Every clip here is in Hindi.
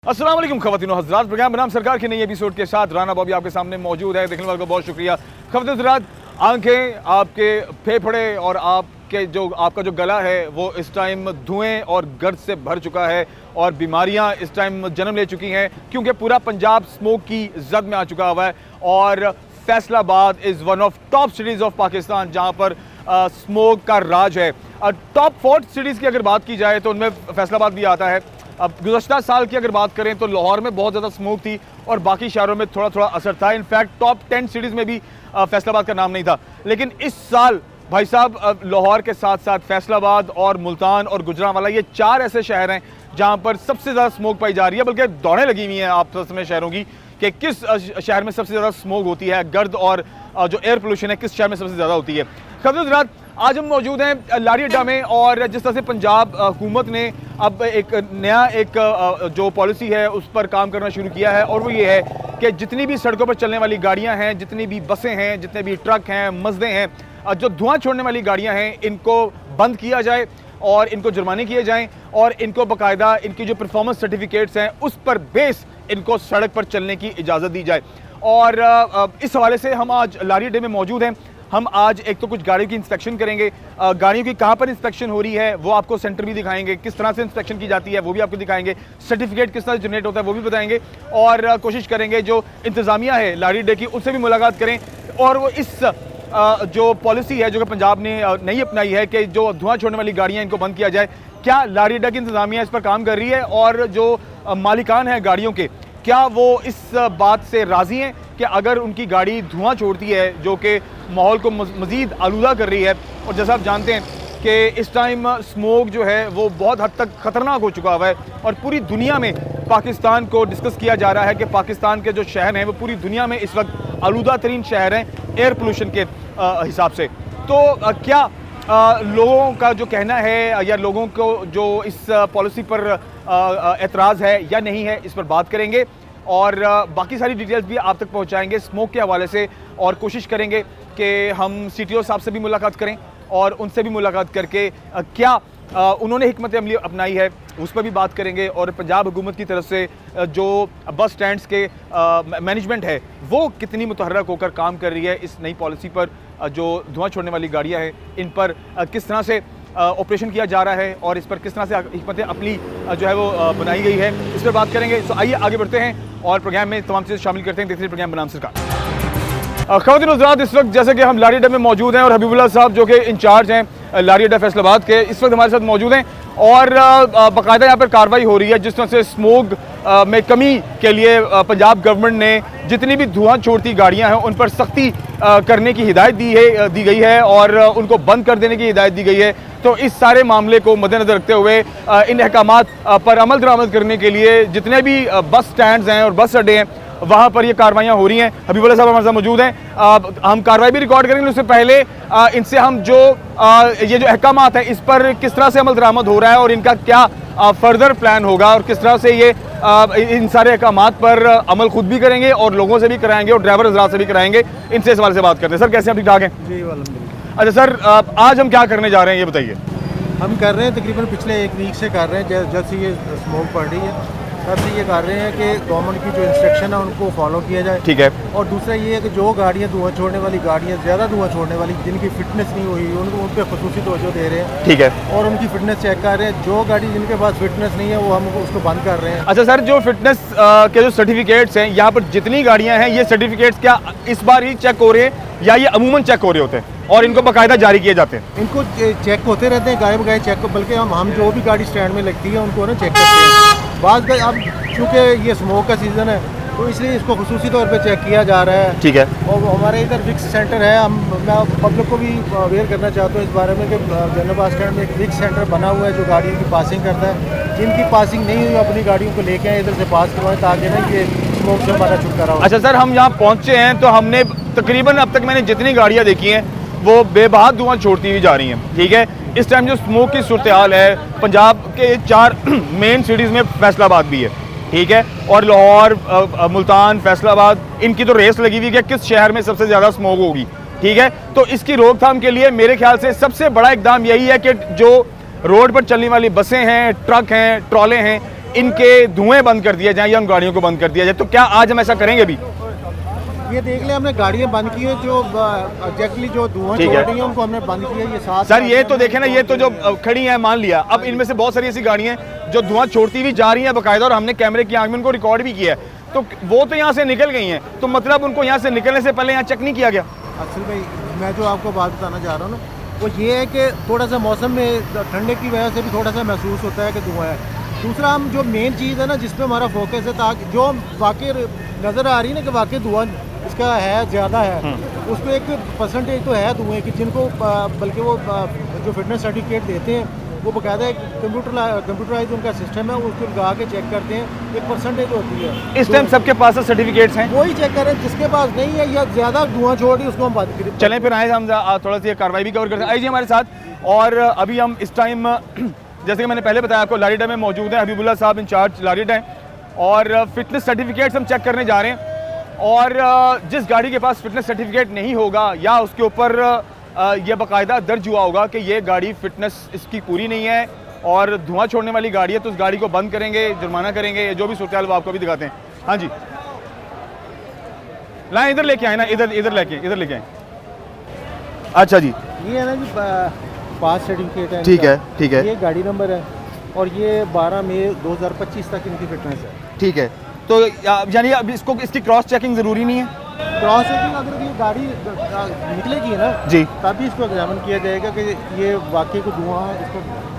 अस्सलाम वालेकुम ख़वातीन और हज़रात, प्रोग्राम बनाम सरकार के नई एपिसोड के साथ राना बॉबी आपके सामने मौजूद है। देखने वालों को बहुत शुक्रिया। ख़वातीन और हज़रात, आंखें, आपके फेफड़े और आपका जो गला है वो इस टाइम धुएं और गर्द से भर चुका है और बीमारियां इस टाइम जन्म ले चुकी हैं, क्योंकि पूरा पंजाब स्मोक की जद में आ चुका हुआ है। और Faisalabad is one of top cities of Pakistan जहाँ पर स्मोक का राज है। टॉप 4 सिटीज़ की अगर बात की जाए तो उनमें फैसलाबाद भी आता है। अब गुज़श्ता साल की अगर बात करें तो लाहौर में बहुत ज़्यादा स्मोक थी और बाकी शहरों में थोड़ा थोड़ा असर था। इनफैक्ट टॉप 10 सिटीज़ में भी फैसलाबाद का नाम नहीं था। लेकिन इस साल भाई साहब लाहौर के साथ साथ फैसलाबाद और मुल्तान और गुजरांवाला, ये 4 ऐसे शहर हैं जहां पर सबसे ज़्यादा स्मोक पाई जा रही है। बल्कि दौड़ें लगी हुई हैं आपस में शहरों की कि किस शहर में सबसे ज़्यादा स्मोक होती है, गर्द और जो एयर पोल्यूशन है किस शहर में सबसे ज़्यादा होती है। खबरदार, आज हम मौजूद हैं लारी अड्डा में और जिस तरह से पंजाब हुकूमत ने अब एक नया जो पॉलिसी है उस पर काम करना शुरू किया है, और वो ये है कि जितनी भी सड़कों पर चलने वाली गाड़ियां हैं, जितनी भी बसें हैं, जितने भी ट्रक हैं, मजदें हैं, जो धुआं छोड़ने वाली गाड़ियां हैं, इनको बंद किया जाए और इनको जुर्माने किए जाएं और इनको बाकायदा इनकी जो परफॉर्मेंस सर्टिफिकेट्स हैं उस पर बेस इनको सड़क पर चलने की इजाज़त दी जाए। और इस हवाले से हम आज लारी अड्डे में मौजूद हैं। हम आज एक तो कुछ गाड़ियों की इंस्पेक्शन करेंगे, गाड़ियों की कहाँ पर इंस्पेक्शन हो रही है वो आपको सेंटर भी दिखाएंगे, किस तरह से इंस्पेक्शन की जाती है वो भी आपको दिखाएंगे, सर्टिफिकेट किस तरह से जनरेट होता है वो भी बताएंगे, और कोशिश करेंगे जो इंतज़ामिया है लारी अड्डे की उससे भी मुलाकात करें और वो इस जो पॉलिसी है जो कि पंजाब ने नई अपनाई है कि जो धुआं छोड़ने वाली गाड़ियाँ इनको बंद किया जाए, क्या लारी अड्डा की इंतज़ामिया इस पर काम कर रही है और जो मालिकान हैं गाड़ियों के, क्या वो इस बात से राज़ी हैं कि अगर उनकी गाड़ी धुआं छोड़ती है जो कि माहौल को मज़ीद आलूदा कर रही है। और जैसा आप जानते हैं कि इस टाइम स्मोक जो है वो बहुत हद तक ख़तरनाक हो चुका हुआ है और पूरी दुनिया में पाकिस्तान को डिस्कस किया जा रहा है कि पाकिस्तान के जो शहर हैं वो पूरी दुनिया में इस वक्त आलूदा तरीन शहर हैं एयर पोल्यूशन के हिसाब से। तो क्या लोगों का जो कहना है या लोगों को जो इस पॉलिसी पर एतराज़ है या नहीं है, इस पर बात करेंगे और बाकी सारी डिटेल्स भी आप तक पहुंचाएंगे स्मोक के हवाले से, और कोशिश करेंगे कि हम CTO साहब से भी मुलाकात करें और उनसे भी मुलाकात करके क्या उन्होंने हिकमत अमली अपनाई है उस पर भी बात करेंगे, और पंजाब हुकूमत की तरफ से जो बस स्टैंड्स के मैनेजमेंट है वो कितनी मुतहर्रक होकर काम कर रही है इस नई पॉलिसी पर। जो धुआं छोड़ने वाली गाड़ियाँ हैं इन पर किस तरह से ऑपरेशन किया जा रहा है और इस पर किस तरह से हिकमत अमली जो है वो बनाई गई है, इस पर बात करेंगे। तो आइए आगे बढ़ते हैं और प्रोग्राम में तमाम चीज़ें शामिल करते हैं। देखते हैं प्रोग्राम बनाम सरकार। ख़वातीन और हज़रात, इस वक्त जैसे कि हम लारी अड्डा में मौजूद हैं और हबीबुल्लाह साहब जो कि इंचार्ज हैं लारी अड्डा फैसलाबाद के, इस वक्त हमारे साथ मौजूद हैं और बाकायदा यहाँ पर कार्रवाई हो रही है जिस तरह से स्मोक में कमी के लिए पंजाब गवर्नमेंट ने जितनी भी धुआं छोड़ती गाड़ियाँ हैं उन पर सख्ती करने की हिदायत दी गई है और उनको बंद कर देने की हिदायत दी गई है। तो इस सारे मामले को मद्देनज़र रखते हुए इन अहकामात पर अमल दरामद करने के लिए जितने भी बस स्टैंड्स हैं और बस अड्डे हैं वहाँ पर ये कार्रवाइयाँ हो रही हैं। हबीबुल्लाह साहब हमारे साथ मौजूद हैं। हम कार्रवाई भी रिकॉर्ड करेंगे, उससे पहले इनसे हम जो ये जो अहकामात हैं इस पर किस तरह से अमल दरामद हो रहा है और इनका क्या फर्दर प्लान होगा और किस तरह से ये इन सारे अहकामात पर अमल खुद भी करेंगे और लोगों से भी कराएंगे और ड्राइवर हज़रात से भी कराएंगे, इनसे इस बारे से बात करते हैं। सर कैसे हैं, ठीक ठाक हैं? जी अल्हम्दुलिल्लाह। अच्छा सर, आज हम क्या करने जा रहे हैं ये बताइए। हम कर रहे हैं तकरीबन पिछले 1 वीक से कर रहे हैं, जब से ये स्मोक पड़ रही है तब से ये कर रहे हैं कि गवर्नमेंट की जो इंस्ट्रक्शन है उनको फॉलो किया जाए। ठीक है। और दूसरा ये है कि जो गाड़ियाँ धुआं छोड़ने वाली गाड़ियाँ, ज़्यादा धुआं छोड़ने वाली जिनकी फिटनेस नहीं हुई उनको उन पर खसूसी तवज्जो दे रहे हैं। ठीक है। और उनकी फिटनेस चेक कर रहे हैं। जो गाड़ी जिनके पास फिटनेस नहीं है वो हम उसको बंद कर रहे हैं। अच्छा सर, जो फिटनेस के जो सर्टिफिकेट्स हैं यहाँ पर जितनी गाड़ियाँ हैं, ये सर्टिफिकेट्स क्या इस बार ही चेक हो रहे हैं या ये अमूमन चेक हो रहे होते हैं और इनको बाकायदा जारी किए जाते हैं? इनको चेक होते रहते हैं, गायब गाय चेक, बल्कि हम जो भी गाड़ी स्टैंड में लगती है उनको ना चेक करते हैं। बाद अब चूँकि ये स्मोक का सीज़न है तो इसलिए इसको खुसूसी तौर पे चेक किया जा रहा है। ठीक है। और हमारे इधर फिक्स सेंटर है, मैं पब्लिक को भी अवेयर करना चाहता हूँ इस बारे में कि जनरल बस स्टैंड में एक फिक्स सेंटर बना हुआ है जो गाड़ियों की पासिंग करता है। जिनकी पासिंग नहीं हुई अपनी गाड़ियों को लेके आए, इधर से पास करवाएं ताकि ना ये स्मोक से हमारा छुटकारा हो। अच्छा सर, हम यहाँ पहुँचे हैं तो हमने तकरीबन अब तक मैंने जितनी गाड़ियाँ देखी हैं वो बेबहात धुआं छोड़ती हुई जा रही हैं। ठीक है। इस टाइम जो स्मोक की सूरत हाल है पंजाब के 4 मेन सिटीज़ में फैसलाबाद भी है, ठीक है, और लाहौर, मुल्तान, फैसलाबाद, इनकी तो रेस लगी हुई है कि किस शहर में सबसे ज़्यादा स्मोक होगी। ठीक है। तो इसकी रोकथाम के लिए मेरे ख्याल से सबसे बड़ा इकदाम यही है कि जो रोड पर चलने वाली बसें हैं, ट्रक हैं, ट्रॉले हैं, इनके धुएं बंद कर दिए जाएं या उन गाड़ियों को बंद कर दिया जाए। तो क्या आज हम ऐसा करेंगे भी? ये देख लें, हमने गाड़ियाँ बंद की हैं जो एग्जैक्टली जो धुआं ठीक छोड़ है। रही हैं उनको हमने बंद किया। ये साथ सर ये तो देखें ना, ये तो जो खड़ी हैं, मान लिया अब इनमें से बहुत सारी ऐसी गाड़ियां हैं जो धुआं छोड़ती हुई जा रही हैं बाकायदा, और हमने कैमरे की आंख में उनको रिकॉर्ड भी किया है। तो वो तो यहाँ से निकल गई हैं, तो मतलब उनको यहाँ से निकलने से पहले यहाँ चेक नहीं किया गया? असल में मैं जो आपको बात बताना चाह रहा हूँ ना, वो ये है कि थोड़ा सा मौसम में ठंडे की वजह से भी थोड़ा सा महसूस होता है कि धुआं है। दूसरा, हम जो मेन चीज़ है ना जिस पे हमारा फोकस है, ताकि जो वाकई नज़र आ रही है ना कि वाकई धुआं इसका है ज़्यादा है, उस पर एक परसेंटेज तो है धुएँ की, जिनको बल्कि वो जो फिटनेस सर्टिफिकेट देते हैं वो बाकायदा एक कंप्यूटराइज उनका सिस्टम है, उसको लगा के चेक करते हैं, एक परसेंटेज होती है। इस टाइम सबके पास सर्टिफिकेट्स हैं, वही चेक करें, जिसके पास नहीं है या ज़्यादा धुआं छोड़ रही है उसको हम बात करें। चलें फिर आए हम थोड़ा सी कार्रवाई भी कवर करते हैं। आइए हमारे साथ। और अभी हम इस टाइम जैसे कि मैंने पहले बताया आपको, लारीडा में मौजूद है हबीबुल्ला साहब, इंचार्ज लारीडा हैं, और फिटनेस सर्टिफिकेट्स हम चेक करने जा रहे हैं। और जिस गाड़ी के पास फिटनेस सर्टिफिकेट नहीं होगा या उसके ऊपर यह बाकायदा दर्ज हुआ होगा कि ये गाड़ी फिटनेस इसकी पूरी नहीं है और धुआं छोड़ने वाली गाड़ी है, तो उस गाड़ी को बंद करेंगे, जुर्माना करेंगे, जो भी सूरत वो आपको भी दिखाते हैं। हाँ जी, लाएं इधर लेके आए ना, इधर लेके आए। अच्छा जी, ये है ना जी पास सर्टिफिकेट है, ठीक है, ये गाड़ी नंबर है और ये 12 मई 2025 तक इनकी फिटनेस है। ठीक है। तो यानी अब इसकी क्रॉस चेकिंग ज़रूरी नहीं है? क्रॉस चेकिंग अगर ये गाड़ी निकलेगी ना जी, तभी इसको एग्जामिन किया जाएगा कि ये वाकई को धुआं इसको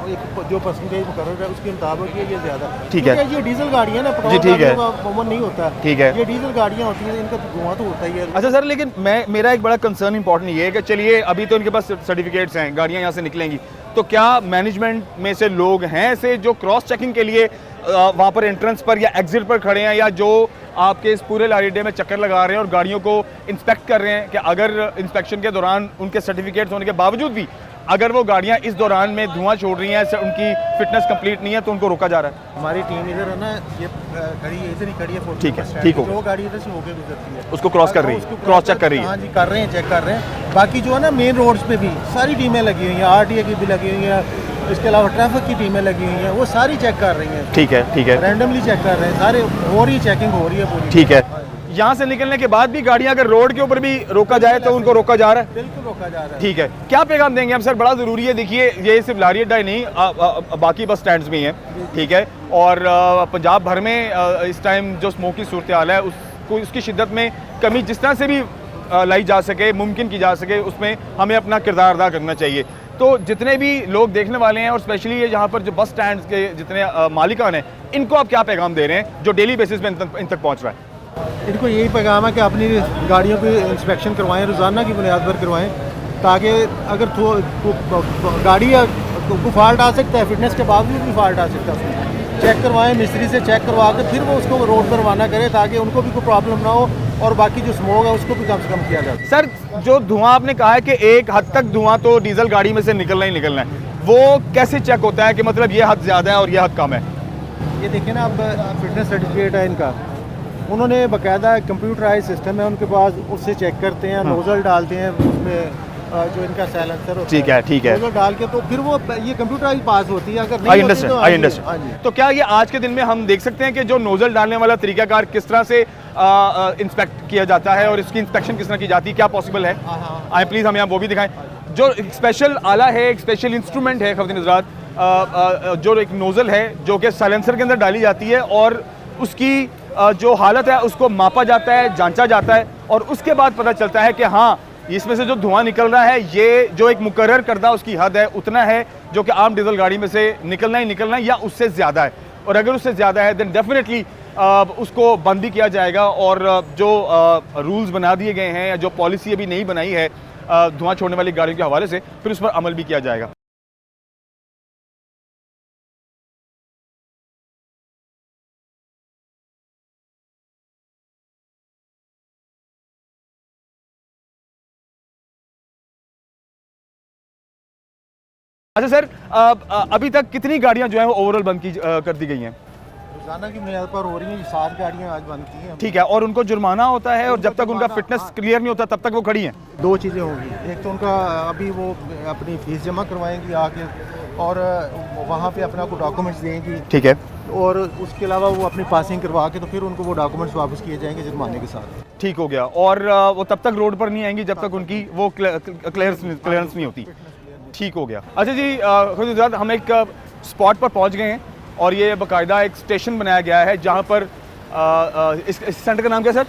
एक जो परसेंटेज मुकर्रर है उसके मुताबिक ये ज़्यादा। ठीक है। ये डीजल गाड़ी है ना, जी, पेट्रोल ठीक है। गाड़ियों का अमूमन नहीं होता। ठीक है। ये डीजल गाड़ियाँ होती हैं, इनका धुआं तो होता ही है। अच्छा सर, लेकिन मेरा एक बड़ा कंसर्न इंपॉर्टेंट ये है कि चलिए अभी तो इनके पास सर्टिफिकेट्स हैं, गाड़ियाँ यहाँ से निकलेंगी, तो क्या मैनेजमेंट में से लोग हैं ऐसे जो क्रॉस चेकिंग के लिए वहाँ पर एंट्रेंस पर या एग्जिट पर खड़े हैं, या जो आपके इस पूरे लारीडे में चक्कर लगा रहे हैं और गाड़ियों को इंस्पेक्ट कर रहे हैं कि अगर इंस्पेक्शन के दौरान उनके सर्टिफिकेट्स होने के बावजूद भी अगर वो गाड़ियाँ इस दौरान में धुआं छोड़ रही हैं, उनकी फिटनेस कंप्लीट नहीं है, तो उनको रोका जा रहा है? हमारी टीम इधर है ना, ये खड़ी है, इधर ही खड़ी है। ठीक है, ठीक हो, जो गाड़ी इधर से होके गुजरती है उसको क्रॉस कर रही है, क्रॉस चेक कर रही है। हाँ जी, कर रहे हैं, चेक कर रहे हैं। बाकी जो है ना मेन रोड्स पे भी सारी टीमें लगी हुई हैं, आरटीए की भी लगी हुई हैं, इसके अलावा ट्रैफिक की टीमें लगी हुई हैं, वो सारी चेक कर रही हैं। ठीक है, रैंडमली चेक कर रहे हैं, सारे हो रही चेकिंग हो रही है पूरी। ठीक है। यहाँ से निकलने के बाद भी गाड़ियाँ अगर रोड के ऊपर भी रोका जाए तो उनको रोका जा रहा है? बिल्कुल रोका जा रहा है। ठीक है। क्या पैगाम देंगे हम सर? बड़ा ज़रूरी है, देखिए ये सिर्फ लारीडा ही नहीं, बाकी बस स्टैंड्स में ही है, ठीक है, और पंजाब भर में इस टाइम जो स्मोक की सूरत हाल है उसको, उसकी शिद्दत में कमी जिस तरह से भी लाई जा सके, मुमकिन की जा सके, उसमें हमें अपना किरदार अदा करना चाहिए। तो जितने भी लोग देखने वाले हैं और स्पेशली ये यहाँ पर जो बस स्टैंड के जितने मालिकान हैं, इनको आप क्या पैगाम दे रहे हैं जो डेली बेसिस पे इन तक पहुँच रहा है? इनको यही पैगाम है कि अपनी गाड़ियों की इंस्पेक्शन करवाएं, रोज़ाना की बुनियाद पर करवाएं, ताकि अगर गाड़ी को फॉल्ट आ सकता है, फिटनेस के बावजूद भी फॉल्ट आ सकता है, उसमें चेक करवाएं, मिस्त्री से चेक करवा कर फिर वो उसको रोड पर रवाना करें, ताकि उनको भी कोई प्रॉब्लम ना हो और बाकी जो स्मोक है उसको भी कम से कम किया जाए। सर, जो धुआं आपने कहा है कि एक हद तक धुआं तो डीजल गाड़ी में से निकलना ही निकलना है, वो कैसे चेक होता है कि मतलब ये हद ज़्यादा है और ये हद कम है? ये देखिए ना, अब फिटनेस सर्टिफिकेट है इनका, उन्होंने बाकायदा कंप्यूटराइज सिस्टम है उनके पास, उससे चेक करते हैं, नोजल डालते हैं उसमें जो इनका साइलेंसर होता है, ठीक है, नोजल डाल के तो फिर वो ये कंप्यूटराइज पास होती है। अगर नहीं होती तो आई अंडरस्टैंड। तो क्या ये आज के दिन में हम देख सकते हैं कि जो नोजल डालने वाला तरीकाकार किस तरह से इंस्पेक्ट किया जाता है और इसकी इंस्पेक्शन किस तरह की जाती है, क्या पॉसिबल है? आए प्लीज़ हमें आप वो भी दिखाएं। जो स्पेशल आला है, एक स्पेशल इंस्ट्रूमेंट है ख़वातीन हज़रात, जो एक नोजल है जो कि साइलेंसर के अंदर डाली जाती है और उसकी जो हालत है उसको मापा जाता है, जांचा जाता है, और उसके बाद पता चलता है कि हाँ, इसमें से जो धुआं निकल रहा है ये जो एक मुकर्रर करदा उसकी हद है, उतना है जो कि आम डीजल गाड़ी में से निकलना ही निकलना है या उससे ज़्यादा है, और अगर उससे ज़्यादा है देन डेफिनेटली उसको बंद भी किया जाएगा। और जो रूल्स बना दिए गए हैं या जो पॉलिसी अभी नहीं बनाई है धुआं छोड़ने वाली गाड़ियों के हवाले से, फिर उस पर अमल भी किया जाएगा। अच्छा सर, अभी तक कितनी गाड़ियां जो है वो ओवरऑल बंद कर दी गई हैं? रोजाना की बुनियाद पर हो रही हैं, 7 गाड़ियां आज बंद की हैं। ठीक है, और उनको जुर्माना होता है और जब तक उनका फिटनेस क्लियर नहीं होता तब तक वो खड़ी हैं? 2 चीज़ें होंगी, एक तो उनका अभी वो अपनी फीस जमा करवाएंगी आके, और वहाँ पे अपना को डॉक्यूमेंट्स देंगी, ठीक है, और उसके अलावा वो अपनी पासिंग करवा के तो फिर उनको वो डॉक्यूमेंट्स वापस किए जाएंगे जुर्माने के साथ। ठीक हो गया। और वो तब तक रोड पर नहीं आएंगी जब तक उनकी वो क्लियरेंस नहीं होती। ठीक हो गया। अच्छा जी, खुद हम एक स्पॉट पर पहुंच गए हैं और ये बाकायदा एक स्टेशन बनाया गया है जहां पर इस सेंटर का नाम क्या है सर?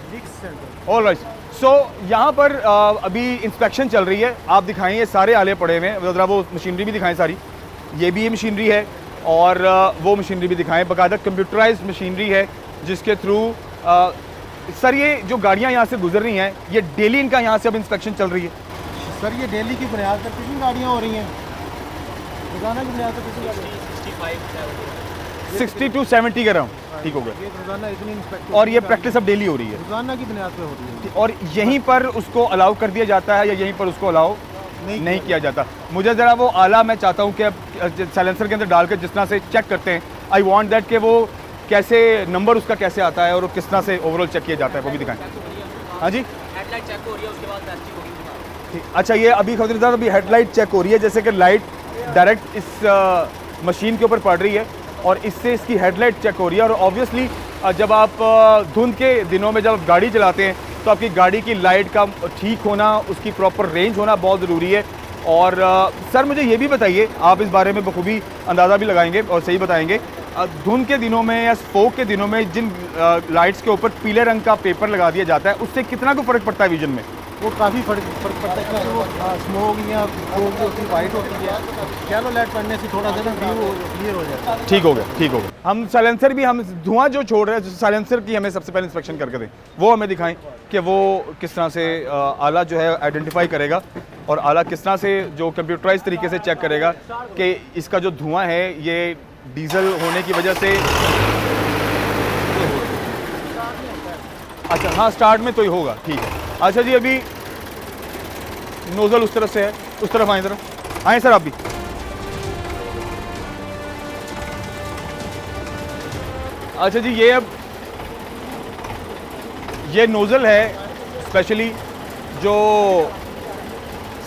All right. सो यहाँ पर अभी इंस्पेक्शन चल रही है। आप दिखाएं, ये सारे आले पड़े हुए हैं, ज़रा वो मशीनरी भी दिखाएं सारी। ये भी ये मशीनरी है और वो मशीनरी भी दिखाएं। बाकायदा कंप्यूटराइज्ड मशीनरी है जिसके थ्रू सर ये जो गाड़ियाँ यहाँ से गुजर रही हैं, ये डेली इनका यहाँ से अब इंस्पेक्शन चल रही है? सर ये डेली की बुनियाद पर कितनी गाड़ियाँ हो रही हैं? रोजाना की बुनियाद पर कितनी गाड़ियाँ? 60 to 70 के अराउंड। ठीक हो गया। ये रोजाना इतनी इंस्पेक्शन और ये प्रैक्टिस अब डेली हो रही है रोजाना की बुनियाद पे हो रही है। और यहीं पर उसको अलाउ कर दिया जाता है या यहीं पर उसको अलाउ नहीं किया जाता? मुझे ज़रा वो आला मैं चाहता हूँ कि साइलेंसर के अंदर डाल कर जिस तरह से चेक करते हैं, आई वांट दैट कि वो कैसे नंबर उसका कैसे आता है और वो किस तरह से ओवरऑल चेक किया जाता है वो भी दिखाएं। हाँ जी, हेडलाइट चेक हो रही है, उसके बाद टेस्टिंग होगी। ठीक। अच्छा, ये अभी खबरदार अभी हेडलाइट चेक हो रही है, जैसे कि लाइट डायरेक्ट इस मशीन के ऊपर पड़ रही है और इससे इसकी हेडलाइट चेक हो रही है। और ऑब्वियसली जब आप धुंध के दिनों में जब आप गाड़ी चलाते हैं तो आपकी गाड़ी की लाइट का ठीक होना, उसकी प्रॉपर रेंज होना बहुत ज़रूरी है। और सर मुझे ये भी बताइए, आप इस बारे में बखूबी अंदाज़ा भी लगाएंगे और सही बताएंगे, धुंध के दिनों में या स्मोक के दिनों में जिन लाइट्स के ऊपर पीले रंग का पेपर लगा दिया जाता है, उससे कितना को फ़र्क पड़ता है विजन में? वो काफ़ी फर्क पड़ता है क्योंकि वो स्मोक या फोग जो होती है वाइट होती है, चैलो लाइट पड़ने से थोड़ा सा व्यू क्लियर हो जाता है। ठीक हो गया, ठीक हो गया। हम साइलेंसर भी, हम धुआं जो छोड़ रहे हैं साइलेंसर की हमें सबसे पहले इंस्पेक्शन करके दें, वो हमें दिखाएं कि वो किस तरह से आला जो है आइडेंटिफाई करेगा और आला किस तरह से जो कंप्यूटराइज तरीके से चेक करेगा कि इसका जो धुआं है ये डीजल होने की वजह से। अच्छा हाँ, स्टार्ट में तो ही होगा। ठीक है। अच्छा जी, अभी नोज़ल उस तरफ से है, उस तरफ आए, तरफ आए सर आप भी। अच्छा जी, ये अब ये नोज़ल है स्पेशली जो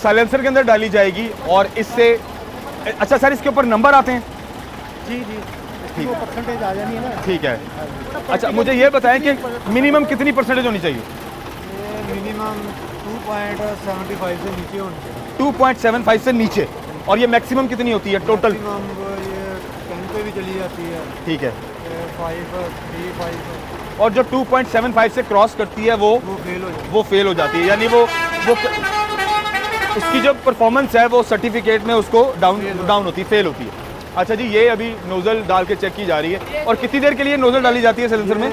साइलेंसर के अंदर डाली जाएगी और इससे, अच्छा सर इसके ऊपर नंबर आते हैं? जी जी, ठीक, वो परसेंटेज आ जानी है ना। ठीक है। अच्छा मुझे ये बताएं कि मिनिमम कितनी परसेंटेज होनी चाहिए? मिनिमम 2.75 से नीचे होनी चाहिए। 2.75 से नीचे। और ये मैक्सिमम कितनी होती है टोटल? मैक्सिमम ये 10 पे भी चली जाती है। ठीक है। 5, 3, 5 और जो 2.75 से क्रॉस करती है वो फेल हो जाती है, यानी वो उसकी जो परफॉर्मेंस है वो सर्टिफिकेट में उसको डाउन होती है, फेल होती है। अच्छा जी, ये अभी नोज़ल डाल के चेक की जा रही है। और कितनी देर के लिए नोज़ल डाली जाती है सिलेंडर में?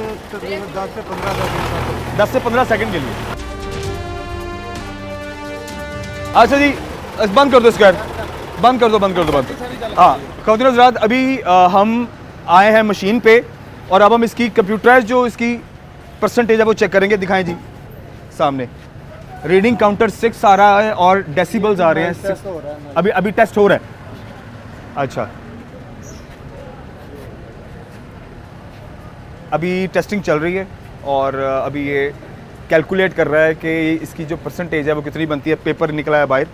10 से 15 सेकंड के लिए। अच्छा जी, बंद कर दो स्क्वायर, बंद कर दो। हाँ ख़वातीन हज़रात, अभी हम आए हैं मशीन पे और अब हम इसकी कंप्यूटराइज जो इसकी परसेंटेज है वो चेक करेंगे। दिखाएं जी सामने, रीडिंग काउंटर 6 आ रहा है और डेसिबल्स आ रहे हैं। अभी टेस्ट हो रहा है। अच्छा, अभी टेस्टिंग चल रही है और अभी ये कैलकुलेट कर रहा है कि इसकी जो परसेंटेज है वो कितनी बनती है। पेपर निकला है बाहर